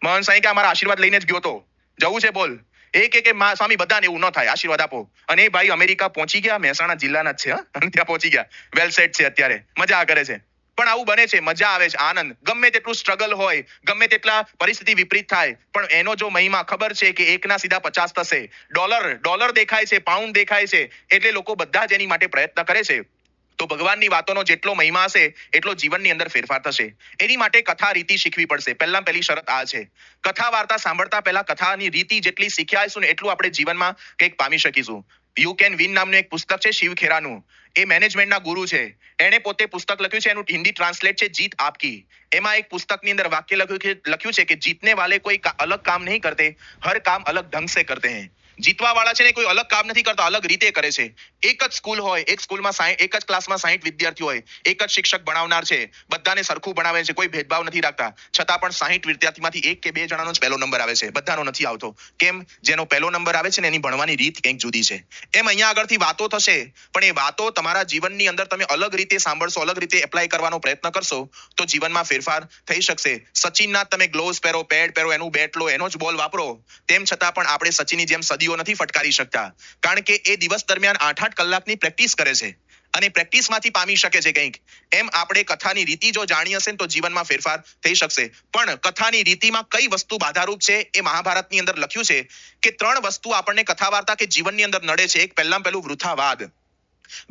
મહંત સ્વામી કે અમારા આશીર્વાદ લઈને જ ગયો તો, જવું છે બોલ. કે સ્વામી બધાને એવું ન થાય, આશીર્વાદ આપો. અને એ ભાઈ અમેરિકા પહોંચી ગયા, મહેસાણા જિલ્લાના જ છે, અને ત્યાં પહોંચી ગયા, વેલ સેટ છે, અત્યારે મજા કરે છે. પણ આવું બને છે, મજા આવે છે, આનંદ. ગમે તેટલું સ્ટ્રગલ હોય, ગમે તેટલા પરિસ્થિતિ વિપરીત થાય, પણ એનો જો મહિમા ખબર છે કે 1 ના સીધા 50 થશે. ડોલર દેખાય છે, પાઉન્ડ દેખાય છે, એટલે લોકો બધા જ એની માટે પ્રયત્ન કરે છે. તો ભગવાનની વાતોનો જેટલો મહિમા હશે એટલો જીવનની અંદર ફેરફાર થશે. એની માટે કથા રીતિ શીખવી પડશે. પહેલી શરત આ છે. કથા વાર્તા સાંભળતા પહેલા કથાની રીતિ જેટલી શીખ્યા હશું ને એટલું આપણે જીવનમાં કંઈક પામી શકીશું. યુ કેન વિન નામનું એક પુસ્તક છે શિવ ખેરાનું, એ મેનેજમેન્ટના ગુરુ છે. એણે પોતે પુસ્તક લખ્યું છે, એનું હિન્દી ટ્રાન્સલેટ છે જીત આપકી. એમાં એક પુસ્તકની અંદર વાક્ય લખ્યું છે કે જીતને વાલે કોઈ અલગ કામ નહીં કરતે, હર કામ અલગ ઢંગ સે કરતે हैं. જીતવા વાળા છે ને કોઈ અલગ કામ નથી કરતા, અલગ રીતે કરે છે. એક જ સ્કૂલ હોય, એક સ્કૂલમાં એક જ ક્લાસમાં 60 વિદ્યાર્થીઓ હોય, એક જ શિક્ષક ભણાવનાર છે, બધાને સરખું ભણાવે છે, કોઈ ભેદભાવ નથી રાખતા. છતાં પણ 60 વિદ્યાર્થીમાંથી 1 કે 2 જણાનો જ પહેલો નંબર આવે છે, બધાનો નથી આવતો. કેમ? જેનો પહેલો નંબર આવે છે ને એની ભણવાની રીત કંઈક જુદી છે. એમ અહીંયા આગળથી વાતો થશે, પણ એ વાતો તમારા જીવનની અંદર તમે અલગ રીતે સાંભળશો, અલગ રીતે એપ્લાય કરવાનો પ્રયત્ન કરશો તો જીવનમાં ફેરફાર થઈ શકશે. સચિનના તમે ગ્લોવ્સ પહેરો, પેડ પહેરો, એનું બેટ લો, એનો જ બોલ વાપરો, તેમ છતાં પણ આપણે સચિનની જેમ સદીઓ નથી ફટકારી શકતા, કારણ કે એ દિવસ દરમિયાન 8 કલાકની પ્રેક્ટિસ કરે છે અને પ્રેક્ટિસમાંથી પામી શકે છે કંઈક. એમ આપણે કથાની રીતિ જો જાણી હશે ને તો જીવનમાં ફેરફાર થઈ શકશે. પણ કથાની રીતિમાં કઈ વસ્તુ બાધારૂપ છે એ મહાભારતની અંદર લખ્યું છે કે 3 વસ્તુ આપણને કથા વાર્તા કે જીવનની અંદર નડે છે. એક પહેલું વૃથાવાદ,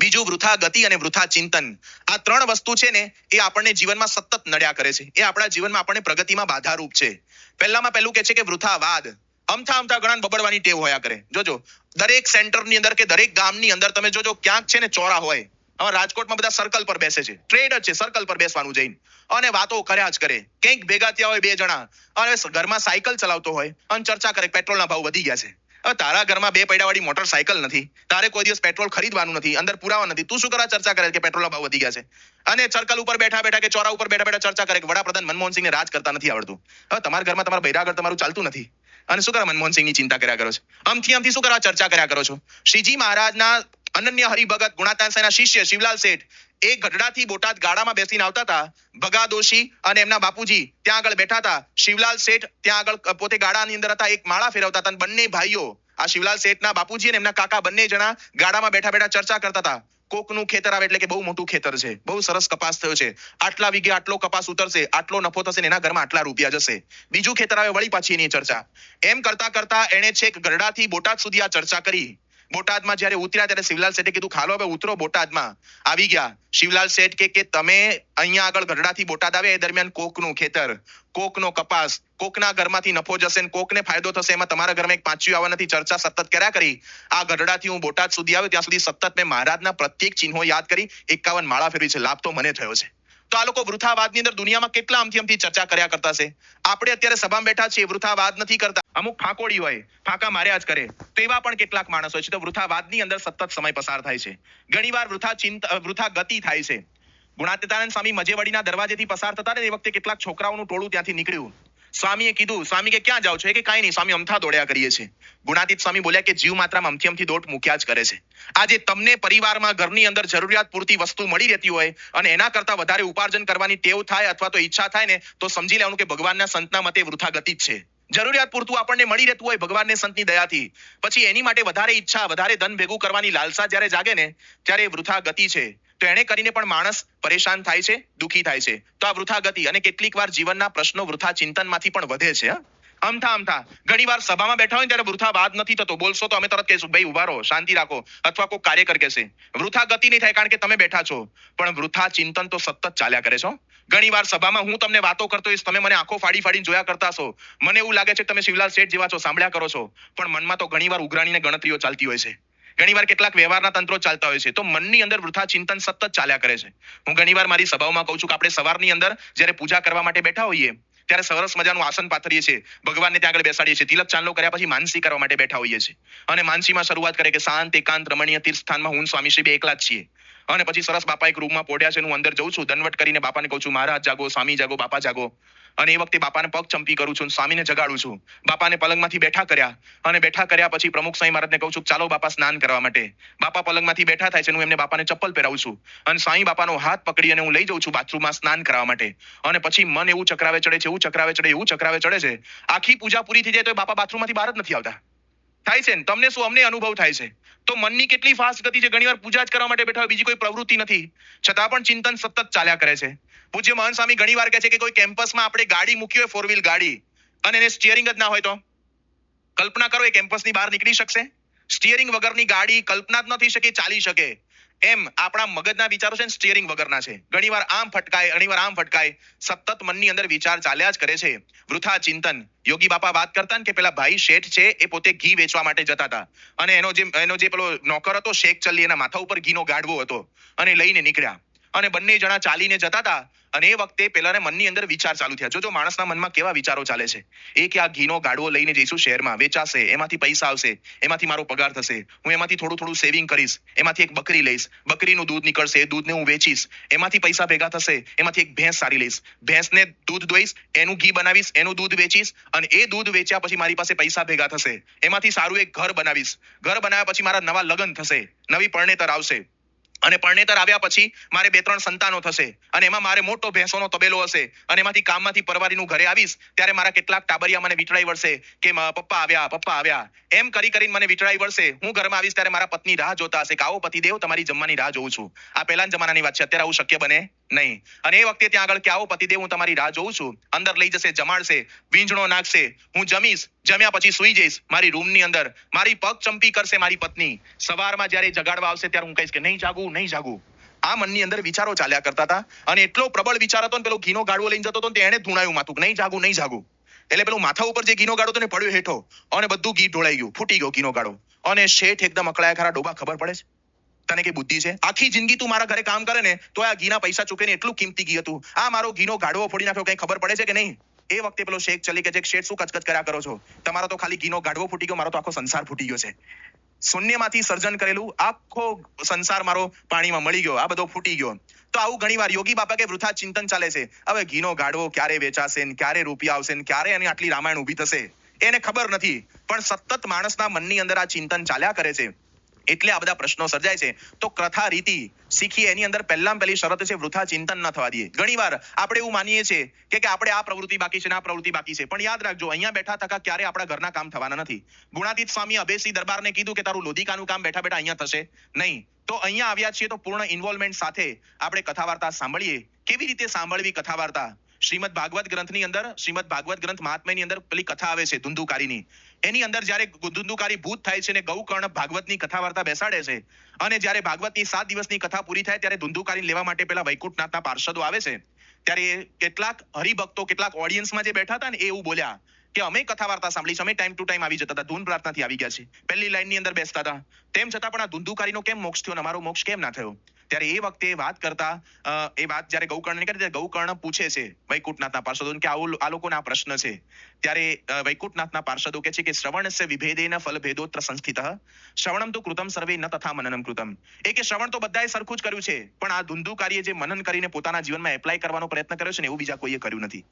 બીજું વૃથા ગતિ અને વૃથા ચિંતન. આ 3 વસ્તુ છે ને એ આપણને જીવનમાં સતત નડ્યા કરે છે. એ આપણા જીવનમાં આપણને પ્રગતિમાં બાધારૂપ છે. પહેલું કે છે કે વૃથાવાદ. અમથા ઘણા બબડવાની ટેવ હોયા કરે. જોજો દરેક સેન્ટરની અંદર કે દરેક ગામની અંદર તમે જોજો ક્યાંક છે ને ચોરા હોય. હવે રાજકોટમાં બધા સર્કલ પર બેસે છે, ટ્રેડ જ છે, સર્કલ પર બેસવાનું જઈને અને વાતો કર્યા જ કરે. કંઈક ભેગા થયા હોય 2 જણા અને ઘરમાં સાયકલ ચલાવતો હોય અને ચર્ચા કરે પેટ્રોલના ભાવ વધી ગયા છે. હવે તારા ઘરમાં 2 પૈડાવાળી મોટરસાયકલ નથી, તારે કોઈ દિવસ પેટ્રોલ ખરીદવાનું નથી, અંદર પુરાવા નથી, તું શું કરવા ચર્ચા કરે કે પેટ્રોલના ભાવ વધી ગયા છે? અને સર્કલ ઉપર બેઠા કે ચોરા ઉપર બેઠા ચર્ચા કરે કે વડાપ્રધાન મનમોહન સિંહને રાજ કરતા નથી આવડતું. હવે તમારા ઘરમાં તમારા બૈરા આગળ તમારું ચાલતું નથી અને શું કરવા મનમોહન સિંહની ચિંતા કર્યા કરો છો? આમથી શું કરવા ચર્ચા કર્યા કરો છો? શ્રીજી મહારાજના અનન્ય હરિભગત ગુણાતાનસાઈના શિષ્ય શિવલાલ શેઠ એ ગઢડાથી બોટાદ ગાડામાં બેસીને આવતા હતા. ભગા દોશી અને એમના બાપુજી ત્યાં આગળ બેઠા હતા. શિવલાલ શેઠ ત્યાં આગળ પોતે ગાડાની અંદર હતા, એક માળા ફેરવતા હતા. બંને ભાઈઓ આ શિવલાલ શેઠના બાપુજી અને એમના કાકા બંને જણા ગાડામાં બેઠા ચર્ચા કરતા હતા. કોકનું ખેતર આવે એટલે કે બહુ મોટું ખેતર છે, બહુ સરસ કપાસ થયો છે, આટલા વીઘે આટલો કપાસ ઉતરશે, આટલો નફો થશે ને એના ઘરમાં આટલા રૂપિયા જશે. બીજું ખેતર આવે વળી પાછી એની ચર્ચા. એમ કરતા એને છેક ગરડાથી બોટાદ સુધી આ ચર્ચા કરી. બોટાદમાં જ્યારે ઉતર્યા ત્યારે શિવલાલ શેઠે કીધું ખાલો હવે ઉતરો બોટાદમાં. આવી ગયા. શિવલાલ શેઠ કે તમે અહીંયા આગળ ગઢડાથી બોટાદ આવે એ દરમિયાન કોકનું ખેતર, કોકનો કપાસ, કોકના ઘરમાંથી નફો જશે ને કોકને ફાયદો થશે, એમાં તમારા ઘરમાં એક પાંચિયું આવવા નથી. ચર્ચા સતત કર્યા કરી. આ ગઢડાથી હું બોટાદ સુધી આવ્યો ત્યાં સુધી સતત મેં મહારાજના પ્રત્યેક ચિહ્નો યાદ કરી 51 માળા ફેરવી છે. લાભ તો મને થયો છે. તો આ લોકો વૃથાવાદની અંદર દુનિયામાં કેટલા આમથી ચર્ચા કર્યા કરતા છે. આપણે અત્યારે સભામાં બેઠા છીએ, વૃથાવાદ નથી કરતા. અમુક ફાંકોડી હોય, ફાંકા માર્યા જ કરે. તો એવા પણ કેટલાક માણસો છે તો વૃથાવાદની અંદર સતત સમય પસાર થાય છે. ઘણીવાર વૃથા ગતિ થાય છે. ગુણાતીતાનંદ સ્વામી મજેવડીના દરવાજેથી પસાર થતા ને એ વખતે કેટલાક છોકરાઓનું ટોળું ત્યાંથી નીકળ્યું. સ્વામીએ કીધું, સ્વામી કે ક્યાં જાઓ છો? કે કાંઈ નહીં સ્વામી, અમથા દોડ્યા કરીએ છીએ. ગુણાતીત સ્વામી બોલ્યા કે જીવ માત્રામાં અમથી દોટ મૂક્યા જ કરે છે. આજે તમને પરિવારમાં ઘરની અંદર જરૂરિયાત પૂરતી વસ્તુ મળી રહેતી હોય અને એના કરતા વધારે ઉપાર્જન કરવાની ટેવ થાય અથવા તો ઈચ્છા થાય ને તો સમજી લેવાનું કે ભગવાનના સંતના મતે વૃથા ગતિ જ છે. જરૂરિયાત પૂરતું આપણને મળી રહેતું હોય ભગવાનને સંતની દયાથી, પછી એની માટે વધારે ઈચ્છા, વધારે ધન ભેગું કરવાની લાલસા જ્યારે જાગે ને ત્યારે વૃથા ગતિ છે. તો એને કરીને પણ માણસ પરેશાન થાય છે, દુઃખી થાય છે. તો આ વૃથા ગતિ અને કેટલીક વાર જીવનના પ્રશ્નો વૃથા ચિંતનમાંથી પણ વધે છે. અમથા ઘણી વાર સભામાં બેઠા હોય ત્યારે વૃથાવાદ નથી થતો. બોલશો તો અમે તરત કહીશું ભાઈ ઉભા રહો, શાંતિ રાખો, અથવા કોઈ કાર્યકર કહેશે. વૃથા ગતિ નહીં થાય કારણ કે તમે બેઠા છો, પણ વૃથા ચિંતન તો સતત ચાલ્યા કરે છો. ઘણી વાર સભામાં હું તમને વાતો કરતો હોઈશ, તમે મને આંખો ફાડીને જોયા કરતા છો. મને એવું લાગે છે કે તમે શિવલાલ શેઠ જેવા છો, સાંભળ્યા કરો છો, પણ મનમાં તો ઘણી વાર ઉઘરાણીને ગણતરીઓ ચાલતી હોય છે. ઘણીવાર કેટલાક વ્યવહારના તંત્રો ચાલતા હોય છે. તો મનની અંદર વૃથા ચિંતન સતત ચાલ્યા કરે છે. હું ઘણીવાર મારી સભાઓમાં કહું છું કે આપણે સવારની અંદર જ્યારે પૂજા કરવા માટે બેઠા હોઈએ ત્યારે સરસ મજાનું આસન પાથરીએ છીએ, ભગવાનને ત્યાં આગળ બેસાડીએ છીએ. તિલક ચાંદલો કર્યા પછી માનસી કરવા માટે બેઠા હોઈએ છીએ અને માનસીમાં શરૂઆત કરે કે શાંત એકાંત રમણીય તીર્થ સ્થાનમાં હું સ્વામી શ્રી બે એકલા જ છીએ. અને પછી સરસ બાપા એક રૂમમાં પોડ્યા છે, હું અંદર જઉં છું, દંડવટ કરીને બાપાને કહું છું મહારાજ જાગો, સ્વામી જાગો, બાપા જાગો. અને એ વખતે બાપાને પગ ચંપી કરું છું, સ્વામીને જગાડું છું. બાપાને પલંગમાંથી બેઠા કર્યા અને બેઠા કર્યા પછી પ્રમુખ સ્વામી મહારાજને કહું છું ચાલો બાપા સ્નાન કરવા માટે. બાપા પલંગમાંથી બેઠા થાય છે, હું એમને બાપાને ચપ્પલ પહેરાવું છું અને સ્વામી બાપાનો હાથ પકડી અને હું લઈ જઉં છું બાથરૂમમાં સ્નાન કરવા માટે. અને પછી મન એવું ચક્રાવે ચડે છે, એવું ચક્રાવે ચડે છે. આખી પૂજા પૂરી થઈ જાય તો બાપા બાથરૂમમાંથી બહાર જ નથી આવતા. થાય છે ને તમને શું, અમને અનુભવ થાય છે. તો મનની કેટલી ફાસ્ટ ગતિ છે. ઘણીવાર પૂજા જ કરવા માટે બેઠા હોય, બીજી કોઈ પ્રવૃત્તિ નથી, છતાં પણ ચિંતન સતત ચાલ્યા કરે છે. પૂજ્ય મહાન સ્વામી ઘણીવાર કહે છે કે કોઈ કેમ્પસમાં આપણે ગાડી મૂકી હોય, 4 વ્હીલ ગાડી, અને એને સ્ટીયરિંગ જ ના હોય તો કલ્પના કરો એ કેમ્પસની બહાર નીકળી શકશે? સ્ટીયરિંગ વગરની ગાડી કલ્પના જ ન થઈ શકે ચાલી શકે. એમ આપણા મગજના વિચારો છે ને સ્ટીયરિંગ વગરના છે. ઘણીવાર આમ ફટકાય, ઘણીવાર આમ ફટકાય, સતત મનની અંદર વિચાર ચાલ્યા જ કરે છે. વૃથા ચિંતન. યોગી બાપા વાત કરતા ને કે પેલા ભાઈ શેઠ છે એ પોતે ઘી વેચવા માટે જતા હતા અને એનો જે પેલો નોકર હતો શેખ ચલ્લી, એના માથા ઉપર ઘીનો ગાડવો હતો અને લઈને નીકળ્યા અને બંને જણા ચાલીને જતા હતા. અને એ વખતે પેલાને મનની અંદર વિચાર ચાલુ થયા. જો માણસના મનમાં કેવા વિચારો ચાલે છે. એ કે આ ઘીનો ગાડવો લઈને જઈશું શહેરમાં, વેચાશે, એમાંથી પૈસા આવશે, એમાંથી મારો પગાર થશે, હું એમાંથી થોડું સેવિંગ કરીશ, એમાંથી એક બકરી લઈશ, બકરીનું દૂધ નીકળશે, એ દૂધને હું વેચીશ, એમાંથી પૈસા ભેગા થશે, એમાંથી એક ભેંસ સારી લઈશ, ભેંસને દૂધ દોઈશ, એનું ઘી બનાવીશ, એનું દૂધ વેચીશ અને એ દૂધ વેચ્યા પછી મારી પાસે પૈસા ભેગા થશે, એમાંથી સારું એક ઘર બનાવીશ, ઘર બનાવ્યા પછી મારા નવા લગ્ન થશે, નવી પરણેતર આવશે અને પરણેતર આવ્યા પછી મારે 2-3 સંતાનો થશે અને એમાં મારે મોટો ભેંસોનો તબેલો હશે અને એમાંથી કામમાંથી પરવારીનું ઘરે આવીશ ત્યારે મારા કેટલાક ટાબરિયા મને વિટળાઈ વળશે કે પપ્પા આવ્યા. એમ કરીને મને વિટળાઈ વળશે. હું ઘરમાં આવીશ ત્યારે મારા પત્ની રાહ જોતા હશે કે આવો પતિદેવ, તમારી જમવાની રાહ જોઉં છું. આ પહેલાના જમાનાની વાત છે, અત્યારે આવું શક્ય બને નહીં. અને એ વખતે ત્યાં આગળ કે આવો પતિદેવ, હું તમારી રાહ જોઉં છું. અંદર લઈ જશે, જમાડશે, વીંજણો નાખશે, હું જમીશ, જમ્યા પછી સુઈ જઈશ મારી રૂમની અંદર. મારી પગ ચંપી કરશે મારી પત્ની. સવારમાં જ્યારે જગાડવા આવશે ત્યારે હું કહીશ કે નહીં જાગું. આ મનની અંદર વિચારો ચાલ્યા કરતા હતા અને એટલો પ્રબળ વિચાર હતો ને પેલો ઘીનો ગાડવો લઈને જતો હતો ને એને ધૂણાયું માથું કે નહીં જાગું. એટલે પેલું માથા ઉપર જે ઘીનો ગાડો હતો ને પડ્યો હેઠો અને બધું ઘી ઢોળાઈ ગયું, ફૂટી ગયો ઘીનો ગાડો. અને શેઠ એકદમ અકળાયા ખરા. ડોબા, ખબર પડે છે તને કે બુદ્ધિ છે? આખી જિંદગી તું મારા ઘરે કામ કરે ને તો આ ઘીના પૈસા ચૂકે ને એટલું કિંમતી ઘી હતું. આ મારો ઘીનો ગાડવો ફોડી નાખ્યો, કઈ ખબર પડે છે કે નહીં? એ વખતે પેલો શેખ ચલી કે શેઠ શું કચકચ કર્યા કરો છો? તમારો તો ખાલી ઘીનો ગાડવો ફૂટી ગયો, મારો તો આખો સંસાર ફૂટી ગયો છે. શૂન્યમાંથી સર્જન કરેલું આખો સંસાર મારો પાણીમાં મળી ગયો, આ બધો ફૂટી ગયો. તો આવું ઘણીવાર યોગી બાપા કે વૃથા ચિંતન ચાલે છે. હવે ઘીનો ગાડવો ક્યારે વેચાશે ને ક્યારે રૂપિયા આવશે ને ક્યારે એની આટલી રામાયણ ઊભી થશે એને ખબર નથી, પણ સતત માણસના મનની અંદર આ ચિંતન ચાલ્યા કરે છે. એટલે આ બધા પ્રશ્નો સર્જાય છે. તો કથા રીતિ શીખીએ એની અંદર પહેલી શરત છે વૃથા ચિંતન ન થવા દઈએ. ઘણીવાર આપણે એવું માનીએ છીએ કે આપણે આ પ્રવૃત્તિ બાકી છે ને આ પ્રવૃત્તિ બાકી છે, પણ યાદ રાખજો અહીંયા બેઠા થકા ક્યારે આપણા ઘરના કામ થવાના નથી. ગુણાતીત સ્વામી અભેસી દરબારને કીધું કે તારું લોધિકાનું કામ બેઠા અહીંયા થશે નહીં. તો અહીંયા આવ્યા છીએ તો પૂર્ણ ઇન્વોલ્વમેન્ટ સાથે આપણે કથા વાર્તા સાંભળીએ. કેવી રીતે સાંભળવી કથા વાર્તા? શ્રીમદ ભાગવત ગ્રંથની અંદર, શ્રીમદ ભાગવત ગ્રંથ મહાત્મ્યની અંદર પેલી કથા આવે છે ધુંધુકારીની. એની અંદર જ્યારે ધુંધુકારી ભૂત થાય છે ને ગૌકર્ણ ભાગવતની કથા વાર્તા બેસાડે છે, અને જ્યારે ભાગવતની 7 દિવસની કથા પૂરી થાય ત્યારે ધુંધુકારીને લેવા માટે પેલા વૈકુંઠનાથના પાર્ષદો આવે છે. ત્યારે કેટલાક હરિભક્તો, કેટલાક ઓડિયન્સમાં જે બેઠા હતા ને એ એવું બોલ્યા કે અમે કથા વાર્તા સાંભળી છે, અમે ટાઈમ ટુ ટાઈમ આવી જતા હતા, ધૂન પ્રાર્થનાથી આવી ગયા છે, પહેલી લાઈનની અંદર બેસતા હતા, તેમ છતાં પણ આ ધુંધુકારીનો કેમ મોક્ષ થયો ને અમારો મોક્ષ કેમ ના થયો? ત્યારે એ વખતે વાત કરતા એ વાત જ્યારે ગૌકર્ણને કરી ત્યારે ગૌકર્ણ પૂછે છે વૈકુંઠનાથના પાર્ષદોને કે આ લોકોનો આ પ્રશ્ન છે. ત્યારે વૈકુંઠનાથના પાર્ષદો કહે છે કે શ્રવણસ્ય વિભેદેન ફલભેદોત્ર સંસ્થિતઃ શ્રવણમ તો કૃતમ સર્વે ન તથા મનનમ કૃતમ. એ કે શ્રવણ તો બધાએ સરખું જ કર્યું છે, પણ આ ધુંધુકારીએ જે મનન કરીને પોતાના જીવનમાં એપ્લાય કરવાનો પ્રયત્ન કર્યો છે ને એવું બીજા કોઈએ કર્યું નથી.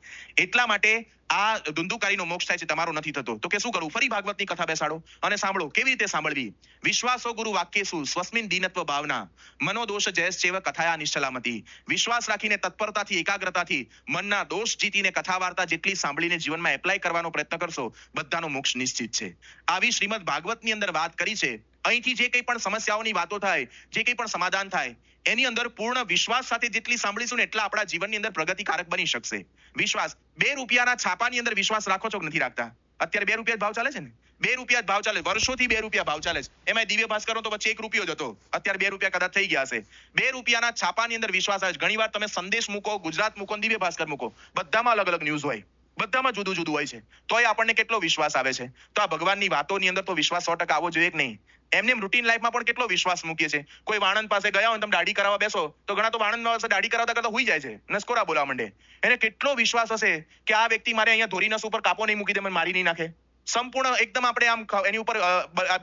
એટલા માટે આ ધુંધુકારીનો મોક્ષ થાય છે, તમારો નથી થતો. તો કે શું કરવું? ફરી ભાગવતની કથા બેસાડો અને સાંભળો. કેવી રીતે સાંભળવી? વિશ્વાસો ગુરુ વાક્યેસુ સ્વસ્મિન દીનત્વ ભાવના મનોદોષ જયશ્ચેવ કથાયા નિશ્ચલામતી. વિશ્વાસ રાખીને તત્પરતાથી, એકાગ્રતાથી મનના દોષ જીતીને કથા વાર્તા જેટલી સાંભળીને જીવનમાં એપ્લાય કરવાનો પ્રયત્ન કરશો, બધાનો મોક્ષ નિશ્ચિત છે. આવી શ્રીમદ ભાગવતની અંદર વાત કરી છે. અહીંથી જે કંઈ પણ સમસ્યાઓની વાતો થાય, જે કંઈ પણ સમાધાન થાય, એની અંદર પૂર્ણ વિશ્વાસ સાથે જેટલી સાંભળીશું ને એટલા આપણા જીવનની અંદર પ્રગતિકારક બની શકશે. વિશ્વાસ, 2 રૂપિયાના છાપાની અંદર વિશ્વાસ રાખો છો કે નથી રાખતા? અત્યારે 2 રૂપિયા ભાવ ચાલે છે ને, 2 રૂપિયા ભાવ ચાલે, વર્ષોથી 2 રૂપિયા ભાવ ચાલે છે. એમાં દિવ્ય ભાસ્કરનો તો પછી 1 રૂપિયો જ હતો, અત્યારે 2 રૂપિયા કદાચ થઈ ગયા હશે. 2 રૂપિયાના છાપાની અંદર વિશ્વાસ આવે છે. ઘણી વાર તમે સંદેશ મૂકો, ગુજરાત મૂકો, દિવ્ય ભાસ્કર મૂકો, બધામાં અલગ અલગ ન્યૂઝ હોય, બધામાં જુદું જુદું હોય છે, તોય આપણને કેટલો વિશ્વાસ આવે છે. તો આ ભગવાનની વાતોની અંદર તો વિશ્વાસ 100% આવવો જોઈએ કે નહીં? એમને રૂટીન લાઈફમાં પણ કેટલો વિશ્વાસ મૂકીએ છે. કોઈ વાણંદ પાસે ગયા હોય તમે દાઢી કરાવવા બેસો તો ઘણા તો વાણંદ પાસે દાઢી કરાવતા કરતા હુઈ જાય છે, નસકોરા બોલાવા માંડે. એને કેટલો વિશ્વાસ હશે કે આ વ્યક્તિ મારે અહીંયા ધોરી નસ ઉપર કાપો નહીં મૂકી દે, મને મારી નહીં નાખે. સંપૂર્ણ એકદમ આપણે આમ એની ઉપર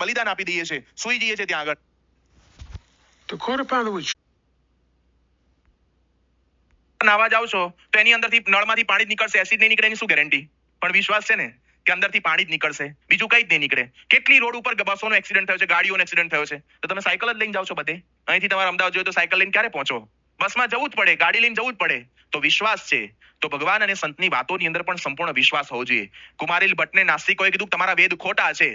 બલિદાન આપી દઈએ છીએ, સુઈ જઈએ છીએ ત્યાં આગળ. The quarter pounder was નાવા જાવ છો તો એની અંદરથી નળમાંથી પાણી જ નીકળશે, એસિડ નહીં નીકળે એની શું ગેરંટી? પણ વિશ્વાસ છે ને કે અંદરથી પાણી જ નીકળશે, બીજું કંઈ જ નહીં નીકળે. કેટલી રોડ ઉપર બસોનો એક્સિડન્ટ થયો છે, ગાડીઓનો એક્સિડન્ટ થયો છે, તો તમે સાયકલ જ લઈને જાવ છો બધે. અહીંથી તમારે અમદાવાદ જોઈએ તો સાયકલ લઈને ક્યારે પહોંચો? બસમાં જવું જ પડે, ગાડી લઈને જવું જ પડે. તો વિશ્વાસ છે. તો ભગવાન અને સંતની વાતોની અંદર પણ સંપૂર્ણ વિશ્વાસ હોવો જોઈએ. કુમારીલ ભટ્ટને નાસ્તિકોએ કીધું તમારા વેદ ખોટા છે.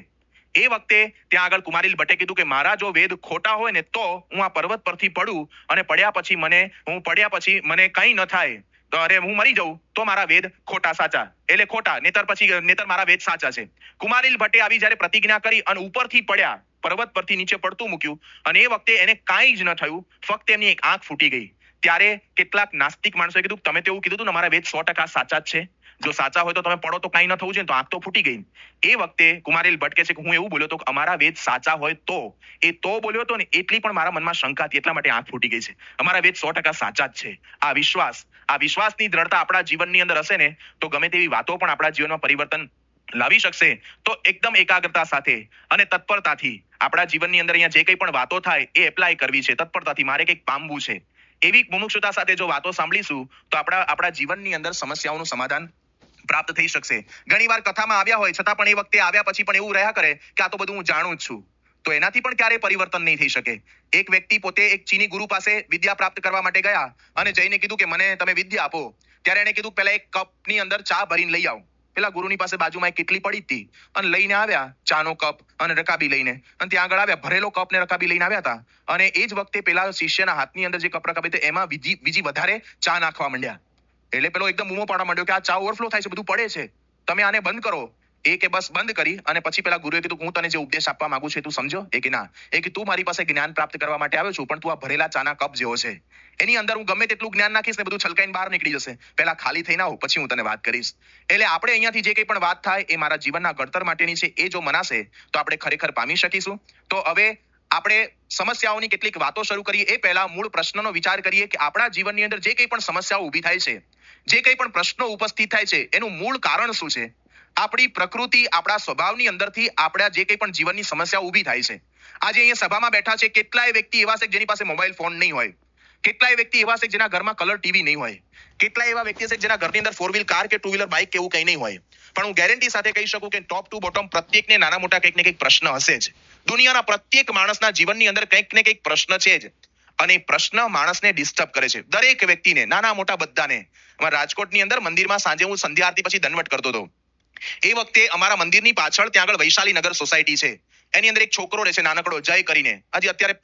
એ વખતે ત્યાં આગળ કુમારીલ ભટ્ટે કીધું કે મારા જો વેદ ખોટા હોય ને તો હું આ પર્વત પરથી પડું અને પડ્યા પછી મને કંઈ ન થાય, તો અરે હું મરી જાઉં તો મારા વેદ ખોટા સાચા, એટલે ખોટા, નેતર મારા વેદ સાચા છે. કુમારીલ ભટ્ટે આવી જ્યારે પ્રતિજ્ઞા કરી અને ઉપરથી પડ્યા, પર્વત પરથી નીચે પડતું મૂક્યું, અને એ વખતે એને કાંઈ જ ન થયું, ફક્ત એમની એક આંખ ફૂટી ગઈ. ત્યારે કેટલાક નાસ્તિક માણસોએ કીધું તમે તો એવું કીધું હતું ને મારા વેદ 100% સાચા જ છે, જો સાચા હોય તો તમે પડો તો કાંઈ ન થવું છે, તો આંખ તો ફૂટી ગઈ. એ વખતે કુમારીલ ભટ્ટ કહે છે કે હું એવું બોલ્યો તો અમારા વેદ સાચા હોય તો, એ તો બોલ્યો હતો ને એટલી પણ મારા મનમાં શંકા હતી, એટલા માટે આંખ ફૂટી ગઈ છે. અમારા વેદ 100% સાચા જ છે. આ વિશ્વાસની દ્રઢતા આપણા જીવનની અંદર હશે ને તો ગમે તેવી વાતો પણ આપણા જીવનમાં પરિવર્તન લાવી શકશે. તો એકદમ એકાગ્રતા સાથે અને તત્પરતાથી આપણા જીવનની અંદર અહીંયા જે કંઈ પણ વાતો થાય એ એપ્લાય કરવી છે, તત્પરતાથી મારે કંઈક પામવું છે, એવી મુમુક્ષુતા સાથે જો વાતો સાંભળીશું તો આપણા જીવનની અંદર સમસ્યાઓનું સમાધાન પ્રાપ્ત થઈ શકશે. ઘણીવાર કથામાં આવ્યા હોય છતાં પણ એ વખતે આવ્યા પછી પણ એવું રહ્યા કરે કે આ તો બધું હું જાણું જ છું, તો એનાથી પણ ક્યારેય પરિવર્તન નહીં થઈ શકે. એક વ્યક્તિ પોતે એક ચીની ગુરુ પાસે વિદ્યા પ્રાપ્ત કરવા માટે ગયા અને જઈને કીધું કે મને તમે વિદ્યા આપો. ત્યારે એને કીધું પહેલા એક કપની અંદર ચા ભરીને લઈ આવો. પેલા ગુરુની પાસે બાજુમાં એક કેટલી પડી હતી અને લઈને આવ્યા ચાનો કપ અને રકાબી લઈને, અને ત્યાં આગળ આવ્યા, ભરેલો કપ ને રકાબી લઈને આવ્યા હતા, અને એ જ વખતે પેલા શિષ્યના હાથની અંદર જે કપ રકાબી હતી એમાં બીજી વધારે ચા નાખવા માંડ્યા. એટલે પેલો એકદમ બૂમો પાડવા માંડ્યો કે આ ચા ઓવરફ્લો થાય છે, બધું પડે છે, તમે આને બંધ કરો. એ કે બસ બંધ કરી, અને પછી પેલા ગુરુએ કીધું હું તને જે ઉપદેશ આપવા માંગુ છું તું સમજો? એ કે ના. એ કે તું મારી પાસે જ્ઞાન પ્રાપ્ત કરવા માટે આવ્યો છું, પણ તું આ ભરેલા ચાના કપ જેવો છે, એની અંદર હું ગમે તેટલું જ્ઞાન નાખીશ ને બધું છલકાઈને બહાર નીકળી જશે. પહેલા ખાલી થઈને આવ, પછી હું તને વાત કરીશ. એટલે આપણે અહીંયાથી જે કંઈ પણ વાત થાય એ મારા જીવનના ઘડતર માટેની છે, એ જો મનાશે તો આપણે ખરેખર પામી શકીશું. તો હવે આપણે સમસ્યાઓની કેટલીક વાતો શરૂ કરીએ એ પહેલા મૂળ પ્રશ્નનો વિચાર કરીએ કે આપણા જીવનની અંદર જે કંઈ પણ સમસ્યાઓ ઊભી થાય છે, જે કંઈ પણ પ્રશ્નો ઉપસ્થિત થાય છે, એનું મૂળ કારણ શું છે? આપણી પ્રકૃતિ, આપણા સ્વભાવની અંદરથી આપણા જે કંઈ પણ જીવનની સમસ્યાઓ ઊભી થાય છે. આજે અહીંયા સભામાં બેઠા છે કેટલાય વ્યક્તિ એવા છે જેની પાસે મોબાઈલ ફોન નહીં હોય, કેટલાય વ્યક્તિ એવા છે જેના ઘરમાં કલર ટીવી નહીં હોય, કેટલાય એવા વ્યક્તિ છે જેના ઘરની અંદર 4 વ્હીલ કાર કે 2 વ્હીલર બાઇક કે એવું કંઈ નહીં હોય. પણ હું ગેરંટી સાથે કહી શકું કે ટોપ ટુ બોટમ પ્રત્યેકને નાના મોટા કંઈક ને કંઈક પ્રશ્ન હશે જ. દુનિયાના પ્રત્યેક માણસના જીવનની અંદર કંઈક ને કંઈક પ્રશ્ન છે જ, અને એ પ્રશ્ન માણસને ડિસ્ટર્બ કરે છે, દરેક વ્યક્તિને, નાના મોટા બધાને. અમારા રાજકોટની અંદર મંદિરમાં સાંજે હું સંધ્યા આરતી પછી દંડવટ કરતો હતો. એ વખતે અમારા મંદિરની પાછળ ત્યાં આગળ વૈશાલી નગર સોસાયટી છે, એની અંદર એક છોકરો રહે છે નાનકડો, જય કરીને, હજી અત્યારે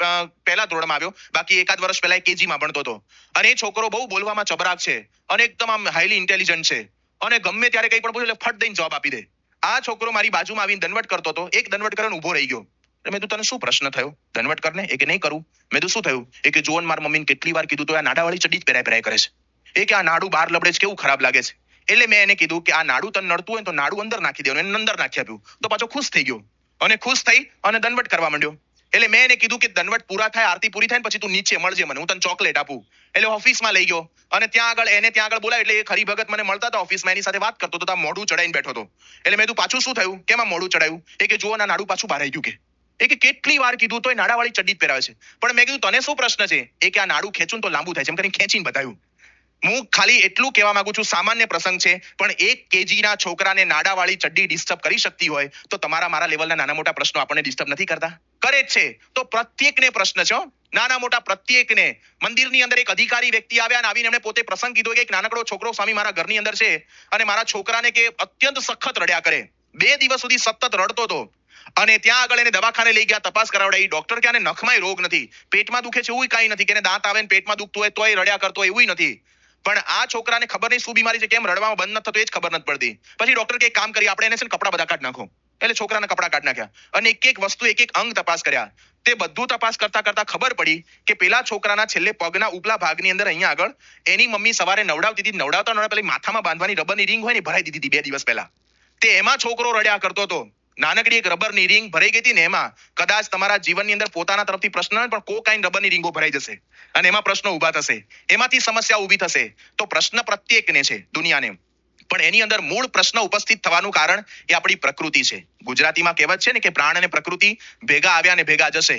પહેલા ધોરણમાં આવ્યો, બાકી એકાદ વર્ષ પહેલા એ કેજીમાં ભણતો હતો. અને એ છોકરો બહુ બોલવામાં ચબરાક છે અને એકદમ આમ હાઈલી ઇન્ટેલિજન્ટ છે અને ગમે ત્યારે કંઈ પણ પૂછે એટલે ફટ દઈને જવાબ આપી દે. આ છોકરો મારી બાજુમાં આવીને દંડવટ કરતો હતો. એક દંડવટ કરીને ઊભો રહી ગયો. મેં કીધું તને શું પ્રશ્ન થયો? દંડવટ કરને. એ કે નહીં કરું. મેં કીધું શું થયું? એ કે જોન મારા મમ્મીને કેટલી વાર કીધું તો આ નાડાવાળી ચડ્ડી જ પહેરાય કરે છે. એ કે આ નાડું બહાર લબડે છે, કેવું ખરાબ લાગે છે. એટલે મેં એને કીધું કે આ નાડું તને નડતું હોય તો નાડું અંદર નાખી દેવાનું. એને અંદર નાખી આપ્યું તો પાછો ખુશ થઈ ગયો અને ખુશ થઈ અને દંડવટ કરવા માંડ્યો. એટલે મેં એને કીધું કે દંડવટ પૂરા થાય, આરતી પૂરી થાય ને પછી તું નીચે મળજે મને, હું તને ચોકલેટ આપું. એટલે ઓફિસમાં લઈ ગયો અને ત્યાં આગળ બોલાય એટલે એ ખરી ભગત મને મળતા હતા ઓફિસમાં, એની સાથે વાત કરતો તો ત્યાં મોઢું ચડાઈને બેઠો હતો. એટલે મેં તું પાછું શું થયું? કેમ આ મોઢું ચડાયું? એ કે જુઓ ના નાડું પાછું બહાર આવી ગયું. કે એ કે કેટલી વાર કીધું તોય નાડાવાળી ચડ્ડી જ પહેરાવે છે. પણ મેં કીધું તને શું પ્રશ્ન છે? એ કે આ નાડું ખેંચું તો લાંબુ થાય છે, એમ કરીને ખેંચીને બતાવ્યું. હું ખાલી એટલું કહેવા માંગુ છું, સામાન્ય પ્રસંગ છે, પણ 1 kgના છોકરાને નાડાવાળી ચડ્ડી ડિસ્ટર્બ કરી શકતી હોય તો તમારા મારા લેવલના નાના મોટા પ્રશ્નો આપણને ડિસ્ટર્બ નથી કરતા? કરે જ છે. તો પ્રત્યેકને પ્રશ્ન છે, નાના મોટા પ્રત્યેકને. મંદિરની અંદર એક અધિકારી વ્યક્તિ આવ્યા અને આવીને એમણે પોતે પ્રસંગ કીધો કે એક નાનકડો છોકરો સ્વામી મારા ઘરની અંદર છે અને મારા છોકરાને કે અત્યંત સખત રડ્યા કરે, 2 દિવસ સુધી સતત રડતો હતો. અને ત્યાં આગળ એને દવાખાને લઈ ગયા, તપાસ કરાવડાવી. ડોક્ટર કે આને નખમાંય રોગ નથી, પેટમાં દુખે છે એવું કાંઈ નથી, કે દાંત આવે ને પેટમાં દુખતું હોય તોય રડ્યા કરતો હોય એવું નથી. પણ આ છોકરાને ખબર નહીં શું બીમારી છે, કેમ રડવામાં બંધ નથી થતું એ જ ખબર નથી પડતી. પછી ડોક્ટર કે એક કામ કરીએ આપણે, એને છે ને કપડા બધા કાઢી નાખો. એટલે છોકરાના કપડા કાઢી નાખ્યા અને એક એક વસ્તુ, એક એક અંગ તપાસ કર્યા. તે બધું તપાસ કરતા કરતા ખબર પડી કે પેલા છોકરાના છેલ્લે પગના ઉપલા ભાગની અંદર અહીંયા આગળ એની મમ્મી સવારે નવડાવતી હતી, નવડાવતા પેલી માથામાં બાંધવાની રબરની રિંગ હોય ને ભરાઈ દીધી હતી 2 દિવસ પહેલા. તે એમાં છોકરો રડ્યા કરતો હતો. નાનકડી એક રબરની રિંગ ભરાઈ ગઈ હતી ને એમાં કદાચ તમારા જીવનની અંદર પોતાના તરફથી પ્રશ્ન પણ કોકાઈન રબરની રિંગો ભરાઈ જશે અને એમાં પ્રશ્નો ઊભા થશે, એમાંથી સમસ્યા ઊભી થશે. તો પ્રશ્ન પ્રત્યેકને છે દુનિયાને, પણ એની અંદર મૂળ પ્રશ્ન ઉપસ્થિત થવાનું કારણ એ આપણી પ્રકૃતિ છે. ગુજરાતીમાં કહેવત છે ને કે પ્રાણ અને પ્રકૃતિ ભેગા આવ્યા ને ભેગા જશે.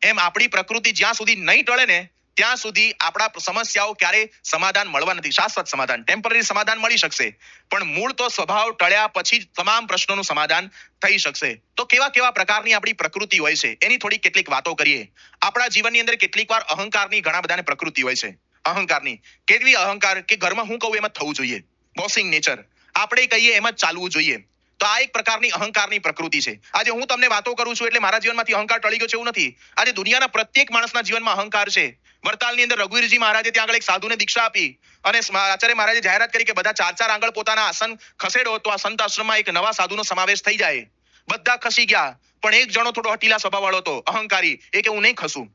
એમ આપણી પ્રકૃતિ જ્યાં સુધી નહીં ટળે ને ત્યાં સુધી આપણા સમસ્યાઓ ક્યારેય સમાધાન મળવા નથી. શાશ્વત સમાધાન, ટેમ્પરરી સમાધાન મળી શકશે, પણ મૂળ તો સ્વભાવ ટળ્યા પછી જ તમામ પ્રશ્નોનું સમાધાન થઈ શકશે. તો કેવા કેવા પ્રકારની આપણી પ્રકૃતિ હોય છે એની થોડી કેટલીક વાતો કરીએ. આપણા જીવનની અંદર કેટલીક વાર અહંકારની ઘણા બધાને પ્રકૃતિ હોય છે. અહંકારની કેવી અહંકાર કે ઘરમાં હું કહું એમ જ થવું જોઈએ, બોસિંગ નેચર, આપણે કહીએ એમ જ ચાલવું જોઈએ. તો આ એક પ્રકારની અહંકારની પ્રકૃતિ છે. આજે હું તમને વાતો કરું છું એટલે મારા જીવનમાંથી અહંકાર ટળી ગયો છે એવું નથી. આજે દુનિયાના પ્રત્યેક માણસના જીવનમાં અહંકાર છે. વરતાલની અંદર રઘુવીરજી મહારાજે ત્યાં આગળ એક સાધુને દીક્ષા આપી અને આચાર્ય મહારાજે જાહેરાત કરી કે બધા 4 આંગળ પોતાના આસન ખસેડો તો આ સંત આશ્રમમાં એક નવા સાધુનો સમાવેશ થઈ જાય. બધા ખસી ગયા, પણ એક જણો થોડો હટીલા સ્વભાવવાળો હતો, અહંકારી. એ કે હું નહીં ખસું.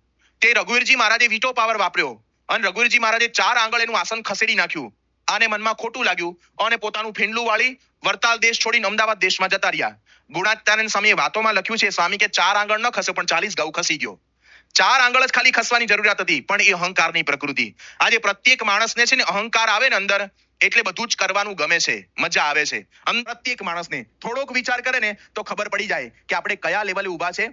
તે રઘુવીરજી મહારાજે વીટો પાવર વાપર્યો અને રઘુવીરજી મહારાજે 4 આંગળ એનું આસન ખસેડી નાખ્યું. આને મનમાં ખોટું લાગ્યું અને પોતાનું ફેંડલું વાળી વરતાલ દેશ છોડીને અમદાવાદ દેશમાં જતા રહ્યા. ગુણાત્યાનંદ સ્વામીએ વાતોમાં લખ્યું છે, સ્વામી કે 4 આંગળ ન ખસે પણ 40 ગૌ ખસી ગયો. 4 આંગળ જ ખાલી ખસવાની જરૂરિયાત હતી, પણ એ અહંકારની પ્રકૃતિ. આજે પ્રત્યેક માણસને છે ને અહંકાર આવે ને અંદર એટલે બધું જ કરવાનું ગમે છે, મજા આવે છે. પ્રત્યેક માણસને થોડોક વિચાર કરે ને તો ખબર પડી જાય કે આપણે કયા લેવલે ઊભા છે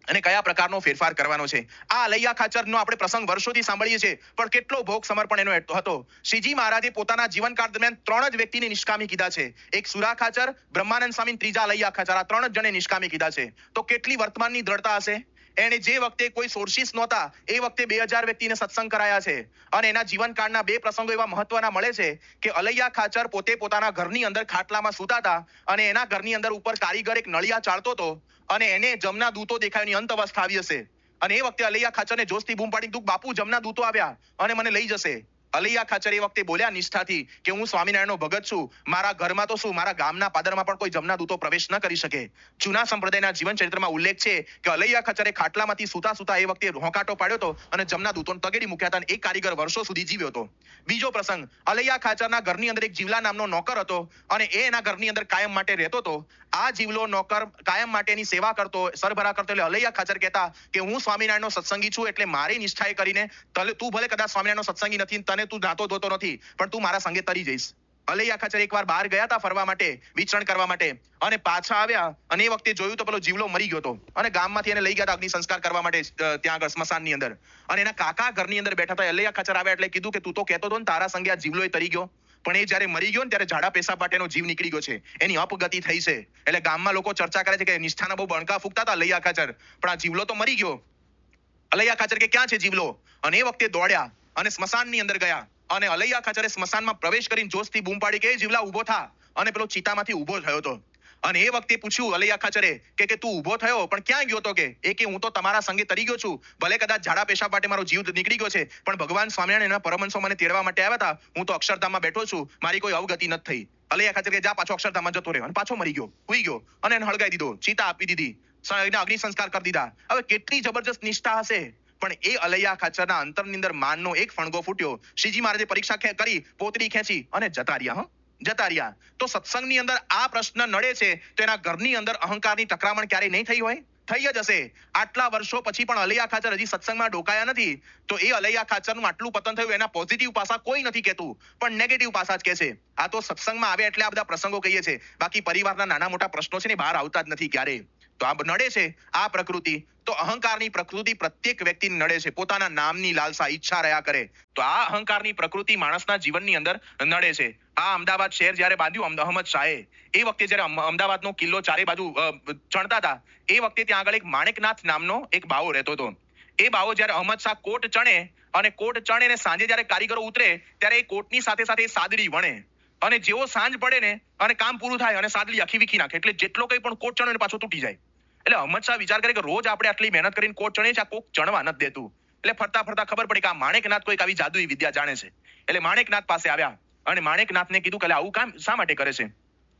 અને કયા પ્રકારનો ફેરફાર કરવાનો છે. આ અલૈયા ખાચરનો આપણે પ્રસંગ વર્ષોથી સાંભળીએ છીએ, પણ કેટલો ભોગ સમર્પણ એનો હતો. શ્રીજી મહારાજે પોતાના જીવનકાળ દરમિયાન 3 જ વ્યક્તિને નિષ્કામી કીધા છે. એક સુરા ખાચર, બ્રહ્માનંદ સ્વામી, ત્રીજા અલૈયા ખાચર. આ 3 જ જણે નિષ્કામી કીધા છે. તો કેટલી વર્તમાનની દ્રઢતા હશે. એને જે વખતે કોઈ સોર્સિસ નહોતા એ વખતે 2000 વ્યક્તિને સત્સંગ કરાયા છે અને એના જીવનકાળના 2 પ્રસંગો એવા મહત્વના મળે છે કે અલૈયા ખાચર પોતે પોતાના ઘરની અંદર ખાટલામાં સૂતા હતા અને એના ઘરની અંદર ઉપર કારીગર એક નળિયા ચાળતો હતો અને એને જમના દૂતો દેખાયની અંત અવસ્થા આવી હશે અને એ વખતે અલૈયા ખાચરને જોશથી બૂમ પાડી, તું બાપુ જમના દૂતો આવ્યા અને મને લઈ જશે. અલૈયા ખાચર એ વખતે બોલ્યા નિષ્ઠાથી કે હું સ્વામિનારાયણનો ભગત છું, મારા ઘરમાં તો શું મારા ગામના પાદરમાં પણ કોઈ જમના દૂતો પ્રવેશ ન કરી શકે. જૂના સંપ્રદાયના જીવન ચરિત્રમાં ઉલ્લેખ છે કે અલૈયા ખાચરે ખાટલામાંથી સૂતા સૂતા એ વખતે હોંકાટો પાડ્યો હતો અને જમના દૂતોને તગેડી મૂક્યા હતા અને એ કારીગર વર્ષો સુધી જીવ્યો હતો. બીજો પ્રસંગ, અલૈયા ખાચરના ઘરની અંદર એક જીવલા નામનો નોકર હતો અને એ એના ઘરની અંદર કાયમ માટે રહેતો હતો. આ જીવલો નોકર કાયમ માટેની સેવા કરતો, સરભરા કરતો. એટલે અલૈયા ખાચર કહેતા કે હું સ્વામિનારાયણનો સત્સંગી છું એટલે મારી નિષ્ઠાએ કરીને તું ભલે કદાચ સ્વામિનારાયણનો સત્સંગી નથી, તને તું નાતો ધોતો નથી, પણ તું મારા સંગે તરી જઈશ. અલૈયા ખાચર એકવાર બહાર ગયા હતા ફરવા માટે, વિચરણ કરવા માટે, અને પાછા આવ્યા અને એ વખતે જોયું તો પેલો જીવલો મરી ગયો હતો અને ગામમાંથી એને લઈ ગયા હતા અગ્નિ સંસ્કાર કરવા માટે ત્યાં આગળ સ્મશાનની અંદર. અને એના કાકા ઘરની અંદર બેઠા હતા. અલૈયા ખાચર આવ્યા એટલે કીધું કે તું તો કહેતો હતો ને તારા સંગે આ જીવલો તરી ગયો, પણ એ જ્યારે મરી ગયો ને ત્યારે ઝાડા પેશાબ માટેનો જીવ નીકળી ગયો છે, એની અપગતિ થઈ છે. એટલે ગામમાં લોકો ચર્ચા કરે છે કે નિષ્ઠાના બહુ બણકા ફૂંકતા હતા અલૈયા ખાચર, પણ આ જીવલો તો મરી ગયો. અલૈયા ખાચર કે ક્યાં છે જીવલો? અને એ વખતે દોડ્યા અને સ્મશાનની અંદર ગયા અને અલૈયા ખાચરે સ્મશાનમાં પ્રવેશ કરીને જોશથી બૂમ પાડી કે જીવલા ઊભો થા, અને પેલો ચિતામાંથી ઊભો થયો હતો. અને એ વખતે પૂછ્યું અલૈયા ખાચરે કે તું ઊભો થયો પણ ક્યાં ગયો તો કે હું તો તમારા સંગે તરી ગયો છું, ભલે કદાચ ઝાડા પેશાબ માટે મારો જીવ નીકળી ગયો છે, પણ ભગવાન સ્વામિનારાયણ એના પરમહંસો મને તેડવા માટે આવ્યા હતા, હું તો અક્ષરધામમાં બેઠો છું, મારી કોઈ અવગતિ નથી થઈ. અલૈયા ખાચર કે જા પાછો અક્ષરધામમાં જતો રહ્યો, અને પાછો મરી ગયો, હુઈ ગયો, અને એને હળગાઈ દીધો, ચિતા આપી દીધી, અગ્નિ સંસ્કાર કરી દીધા. હવે કેટલી જબરજસ્ત નિષ્ઠા હશે, પણ એ અલૈયા ખાચરના અંતરની અંદર માનનો એક ફણગો ફૂટ્યો. શ્રીજી મહારાજે પરીક્ષા કરી, પોતરી ખેંચી અને જતા રહ્યા. જતા રહ્યા. તો સત્સંગની અંદર આ પ્રશ્ન નડે છે તો એના ઘરની અંદર અહંકારની ટકરામણ ક્યારેય નહીં થઈ હોય? થઈ જ હશે. આટલા વર્ષો પછી પણ અલૈયા ખાચર હજી સત્સંગમાં ડોકાયા નથી. તો એ અલૈયા ખાચરનું આટલું પતન થયું, એના પોઝિટિવ પાસા કોઈ નથી કહેતું, પણ નેગેટિવ પાસા જ કહે છે. આ તો સત્સંગમાં આવે એટલે આ બધા પ્રસંગો કહીએ છે, બાકી પરિવારના નાના મોટા પ્રશ્નો છે ને બહાર આવતા જ નથી ક્યારેય. તો આ નડે છે આ પ્રકૃતિ. તો અહંકારની પ્રકૃતિ પ્રત્યેક વ્યક્તિને નડે છે. પોતાના નામની લાલસા, ઈચ્છા રહ્યા કરે. તો આ અહંકારની પ્રકૃતિ માણસના જીવનની અંદર નડે છે. આ અમદાવાદ શહેર જ્યારે બાંધ્યું અહમદ શાહે, એ વખતે જ્યારે અમદાવાદનો કિલ્લો ચારે બાજુ ચણતા હતા, એ વખતે ત્યાં આગળ એક માણેકનાથ નામનો એક બાવો રહેતો હતો. એ બાવો જ્યારે અહમદ શાહ કોટ ચણે, અને કોટ ચણે ને સાંજે જ્યારે કારીગરો ઉતરે ત્યારે એ કોટની સાથે સાથે સાદડી વણે, અને જેવો સાંજ પડે ને અને કામ પૂરું થાય અને સાદડી આખી વીખી નાખે, એટલે જેટલો કંઈ પણ કોટ ચણે પાછો તૂટી જાય. એટલે અહમદ શાહ વિચાર કરે કે રોજ આપણે આટલી મહેનત કરીને કોટ ચણે છે, આ કોક ચણવા નથી દેતું. એટલે ફરતા ફરતા ખબર પડી કે આ માણેકનાથ કોઈક આવી જાદુઈ વિદ્યા જાણે છે. એટલે માણેકનાથ પાસે આવ્યા અને માણેકનાથને કીધું કે આવું કામ શા માટે કરે છે?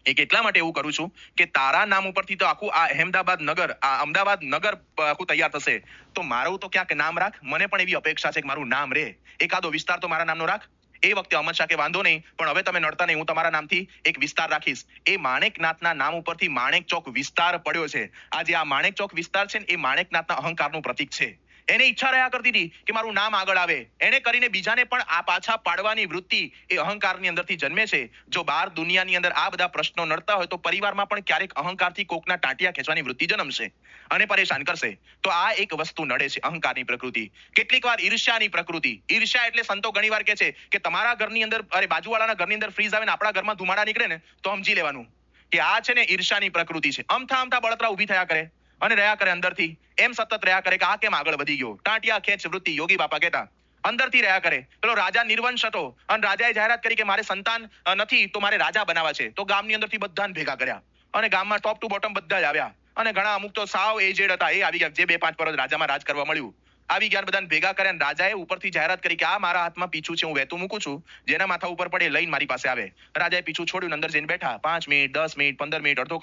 એ કેટલા માટે એવું કરું છું કે તારા નામ ઉપરથી તો આખું આ અહેમદાબાદ નગર, આ અમદાવાદ નગર આખું તૈયાર થશે, તો મારું તો ક્યાંક નામ રાખ. મને પણ એવી અપેક્ષા છે કે મારું નામ રહે, એકાદો વિસ્તાર તો મારા નામનો રાખ. એ વખતે અહમદ શાહ કે વાંધો નહીં, પણ હવે તમે નડતા નહીં, હું તમારા નામથી એક વિસ્તાર રાખીશ. એ માણેકનાથના નામ ઉપરથી માણેક ચોક વિસ્તાર પડ્યો છે. આજે આ માણેક ચોક વિસ્તાર છે ને એ માણેકનાથના અહંકારનું પ્રતીક છે. એને ઈચ્છા રહ્યા કરતી હતી કે મારું નામ આગળ આવે. એને કરીને બીજાને પણ આ પાછા પાડવાની વૃત્તિ એ અહંકારની અંદરથી જન્મે છે. જો બહાર દુનિયાની અંદર આ બધા પ્રશ્નો નડતા હોય તો પરિવારમાં પણ ક્યારેક અહંકારથી કોકના ટાંટિયા ખેંચવાની વૃત્તિ જન્મશે અને પરેશાન કરશે. તો આ એક વસ્તુ નડે છે, અહંકારની પ્રકૃતિ. કેટલીક વાર ઈર્ષ્યાની પ્રકૃતિ. ઈર્ષ્યા એટલે સંતો ઘણીવાર કહે છે કે તમારા ઘરની અંદર, અરે બાજુવાળાના ઘરની અંદર ફ્રીઝ આવે ને આપણા ઘરમાં ધુમાડા નીકળે ને તો સમજી લેવાનું કે આ છે ને ઈર્ષ્યાની પ્રકૃતિ છે. અમથા બળતરા ઊભી થયા કરે અને રહ્યા કરે અંદરથી, એમ સતત રહ્યા કરે કે આ કેમ આગળ વધી ગયો. ટાંટિયા ખેંચ વૃત્તિ યોગી બાપા કહેતા. અંદરથી રહ્યા કરે. પેલો રાજા નિર્વંશ હતો અને રાજાએ જાહેરાત કરી કે મારે સંતાન નથી તો મારે રાજા બનાવવા છે. તો ગામની અંદરથી બધાને ભેગા કર્યા અને ગામમાં ટોપ ટુ બોટમ બધા જ આવ્યા, અને ઘણા અમુક તો સાવ એજેડ હતા, એ આવી ગયા, જે 2-5 વર્ષ રાજામાં રાજ કરવા મળ્યું, આવી ગયા, બધાને ભેગા કર્યા. રાજાએ ઉપરથી જાહેરાત કરી કે આ મારા હાથમાં પીછું છે, હું વહેતું મૂકું છું, જેના માથા ઉપર પડે લઈને મારી પાસે આવે. રાજાએ પીછું છોડ્યું, અંદર જઈને બેઠા. 5 મિનિટ, 10 મિનિટ, 15 મિનિટ, અડધો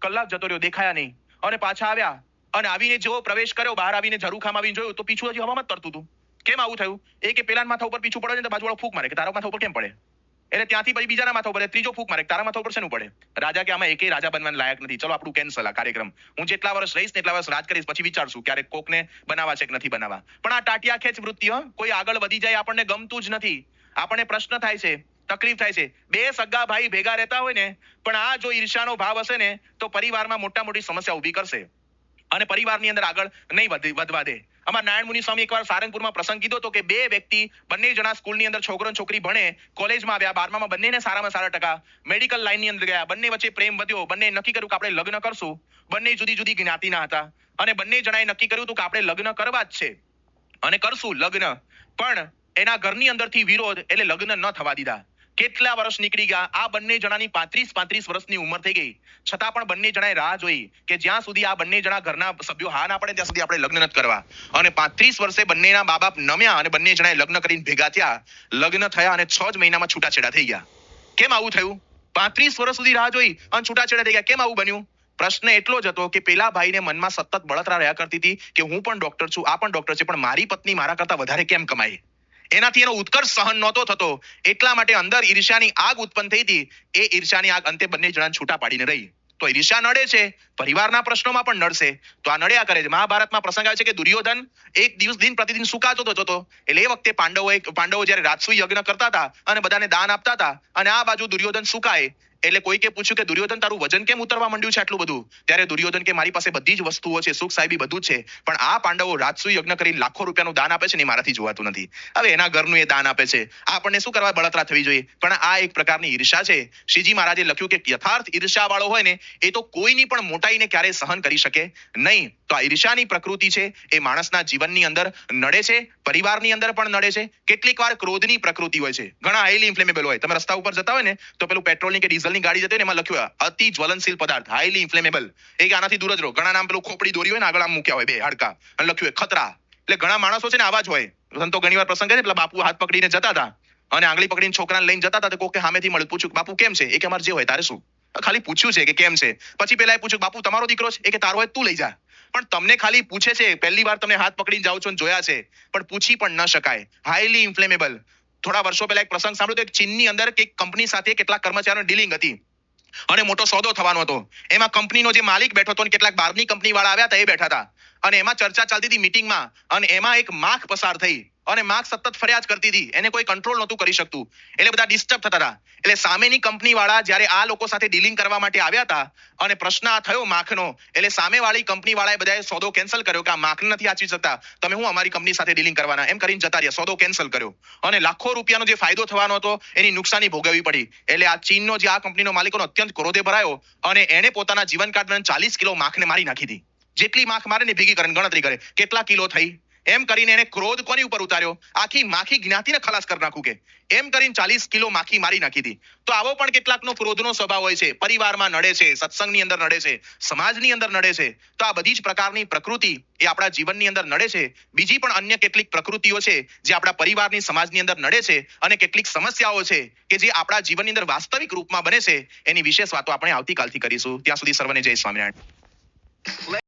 કલાક જતો રહ્યો, દેખાયા નહીં. અને પાછા આવ્યા અને આવીને જો પ્રવેશ કર્યો, બહાર આવીને ઝરૂખામાં આવીને જોયું તો પીછું હજી હવામાં જ તરતું હતું. કેમ આવું થયું? એ કે પેલા માથા ઉપર પીછું પડે ને તો બાજુવાળો ફૂંક મારે કે તારા માથા ઉપર કેમ પડે? એટલે ત્યાંથી પછી બીજાના માથા ઉપર ત્રીજો ફૂંક મારે તારા માથા ઉપર શેનું પડે? રાજા કે આમાં એકેય રાજા બનવાના લાયક નથી, ચલો આપણું કેન્સલ આ કાર્યક્રમ. હું જેટલા વર્ષ રહીશ ને એટલા વર્ષ રાજ કરીશ, પછી વિચારશું ક્યારેક કોકને બનાવવા છે કે નથી બનાવવા. પણ આ ટાટિયા ખેંચ વૃત્તિ, કોઈ આગળ વધી જાય આપણને ગમતું જ નથી. આપણને પ્રશ્ન થાય છે, તકલીફ થાય છે. 2 સગા ભાઈ ભેગા રહેતા હોય ને, પણ આ જો ઈર્ષ્યાનો ભાવ હશે ને તો પરિવારમાં મોટી સમસ્યા ઊભી કરશે અને પરિવારની અંદર આગળ નહીં વધવા દે. અમારા નારાયણ મુનિ સ્વામી એકવાર સારંગપુરમાં પ્રસંગ કીધો હતો કે 2 વ્યક્તિ, બંને જણા સ્કૂલની અંદર છોકરો અને છોકરી ભણે, કોલેજમાં આવ્યા, 12મામાં બંનેને સારામાં સારા ટકા, મેડિકલ લાઈનની અંદર ગયા, બંને વચ્ચે પ્રેમ વધ્યો, બંને નક્કી કર્યું કે આપણે લગ્ન કરશું. બંને જુદી જુદી જ્ઞાતિના હતા અને બંને જણાએ નક્કી કર્યું હતું કે આપણે લગ્ન કરવા જ છે અને કરશું લગ્ન. પણ એના ઘરની અંદરથી વિરોધ, એટલે લગ્ન ન થવા દીધા. કેટલા વર્ષ નીકળી ગયા, આ બંને જણાની 35 વર્ષની ઉંમર થઈ ગઈ, છતાં પણ બંને જણાએ રાહ જોઈ કે જ્યાં સુધી આ બંને જણા ઘરના સભ્યો હા ના પડે ત્યાં સુધી આપણે લગ્ન નથી કરવા. અને 35 વર્ષે બંનેના મા બાપ નમ્યા અને બંને જણાએ લગ્ન કરીને ભેગા થયા. લગ્ન થયા અને 6 જ મહિનામાં છૂટાછેડા થઈ ગયા. કેમ આવું થયું? 35 વર્ષ સુધી રાહ જોઈ અને છૂટાછેડા થઈ ગયા. કેમ આવું બન્યું? પ્રશ્ન એટલો જ હતો કે પેલા ભાઈને મનમાં સતત બળતરા રહ્યા કરતી હતી કે હું પણ ડોક્ટર છું, આ પણ ડોક્ટર છે, પણ મારી પત્ની મારા કરતા વધારે કેમ કમાય? એનાથી એનો ઉત્કર્ષ સહન નહોતો થતો, એટલા માટે અંદર ઈર્ષ્યાની આગ ઉત્પન્ન થઈ હતી. એ ઈર્ષ્યાની આગ અંતે બંને જણાને છૂટા પાડીને રહી. તો ઈર્ષ્યા નડે છે, પરિવારના પ્રશ્નોમાં પણ નડશે. તો આ નડ્યા કરે છે. મહાભારતમાં પ્રસંગ આવે છે કે દુર્યોધન એક દિવસ દિન પ્રતિદિન સુકાતો જતો. એટલે એ વખતે પાંડવો જ્યારે રાજસૂય યજ્ઞ કરતા હતા અને બધાને દાન આપતા હતા, અને આ બાજુ દુર્યોધન સુકાય, એટલે કોઈકે પૂછ્યું કે દુર્યોધન તારું વજન કેમ ઉતરવા માંડ્યું છે આટલું બધું? ત્યારે દુર્યોધન કે મારી પાસે બધી જ વસ્તુઓ છે, સુખ સાહેબી બધું છે, પણ આ પાંડવો રાજસૂય યજ્ઞ કરીને લાખો રૂપિયાનું દાન આપે છે ને મારાથી જોવાતું નથી. હવે એના ઘરનું એ દાન આપે છે, આપણને શું કરવા બળતરા થવી જોઈએ? પણ આ એક પ્રકારની ઈર્ષ્યા છે. શ્રીજી મહારાજે લખ્યું કે યથાર્થ ઈર્ષ્યા વાળો હોય ને એ તો કોઈની પણ મોટાઈને ક્યારેય સહન કરી શકે નહીં. તો આ ઈર્ષ્યાની પ્રકૃતિ છે એ માણસના જીવનની અંદર નડે છે, પરિવારની અંદર પણ નડે છે. કેટલીક વાર ક્રોધની પ્રકૃતિ હોય છે. ઘણા હાઈલી ઇન્ફ્લેમેબલ હોય. તમે રસ્તા ઉપર જતા હોય ને તો પેલું પેટ્રોલની કે ડીઝલ પેટ્રોલની ગાડી જતી હોય ને એમાં લખ્યું હોય, અતિ જ્વલનશીલ પદાર્થ, હાઈલી ઇન્ફ્લેમેબલ. એ કે આનાથી દૂર જ રહો. ઘણા નામ પેલું ખોપડી દોરી હોય ને આગળ આમ મૂક્યા હોય બે હાડકા અને લખ્યું હોય ખતરા. એટલે ઘણા માણસો છે ને આવા જ હોય. સંતો ઘણીવાર પ્રસંગ છે, પેલા બાપુ હાથ પકડીને જતા હતા અને આંગળી પકડીને છોકરાને લઈને જતા હતા, તો કોકે સામેથી મળ્યું, પૂછ્યું બાપુ કેમ છે? એ કે અમારે જે હોય તારે શું, ખાલી પૂછ્યું છે કે કેમ છે. પછી પેલા એ પૂછ્યું બાપુ તમારો દીકરો છે? એ કે તારો હોય તું લઈ જા. પણ તમને ખાલી પૂછે છે, પહેલી વાર તમે હાથ પકડીને જાઓ છો ને જોયા છે, પણ પૂછી પણ ન શકાય. હાઈલી ઇન્ફ્લેમેબલ. થોડા વર્ષો પહેલા એક પ્રસંગ સાંભળ્યો તો એક ચીનની અંદર એક કંપની સાથે કેટલાક કર્મચારીઓની ડીલિંગ હતી અને મોટો સોદો થવાનો હતો. એમાં કંપનીનો જે માલિક બેઠો હતો ને કેટલાક બહારની કંપની વાળા આવ્યા હતા એ બેઠા હતા અને એમાં ચર્ચા ચાલતી હતી મીટિંગમાં, અને એમાં એક માખ પસાર થઈ અને માખ સતત ફરિયાદ કરતી હતી, એને કોઈ કંટ્રોલ નહોતું કરી શકતું, એટલે બધા ડિસ્ટર્બ થતા હતા. એટલે સામેની કંપની વાળા જ્યારે આ લોકો સાથે ડીલિંગ કરવા માટે આવ્યા હતા અને પ્રશ્ન આ થયો માખનો, એટલે સામેવાળી કંપની વાળાએ બધાએ સોદો કેન્સલ કર્યો કે આ માખને નથી આચવી શકતા, તમે હું અમારી કંપની સાથે ડીલિંગ કરવાના, એમ કરીને જતા રહ્યા, સોદો કેન્સલ કર્યો અને લાખો રૂપિયાનો જે ફાયદો થવાનો હતો એની નુકસાની ભોગવવી પડી. એટલે આ ચીનનો જે આ કંપનીનો માલિકોનો અત્યંત ક્રોધે ભરાયો અને એને પોતાના જીવનકાળ દરમિયાન 40 કિલો માખને મારી નાખી હતી. જેટલી માખ મારે ને ભેગી કરીને ગણતરી કરે કેટલા કિલો થઈ, એમ કરીને એને ક્રોધ કોની ઉપર ઉતાર્યો, આખી માખી જ્ઞાતિને ખલાસ કરી નાખું કે એમ કરીને 40 કિલો માખી મારી નાખી હતી. તો આવો પણ કેટલાકનો ક્રોધનો સ્વભાવ હોય છે, પરિવારમાં નડે છે, સત્સંગની અંદર નડે છે, સમાજની અંદર નડે છે. તો આ બધી જ પ્રકારની પ્રકૃતિ એ આપણા જીવનની અંદર નડે છે. બીજી પણ અન્ય કેટલીક પ્રકૃતિઓ છે જે આપણા પરિવારની, સમાજની અંદર નડે છે અને કેટલીક સમસ્યાઓ છે કે જે આપણા જીવનની અંદર વાસ્તવિક રૂપમાં બને છે. એની વિશેષ વાતો આપણે આવતીકાલથી કરીશું. ત્યાં સુધી સર્વને જય સ્વામિનારાયણ.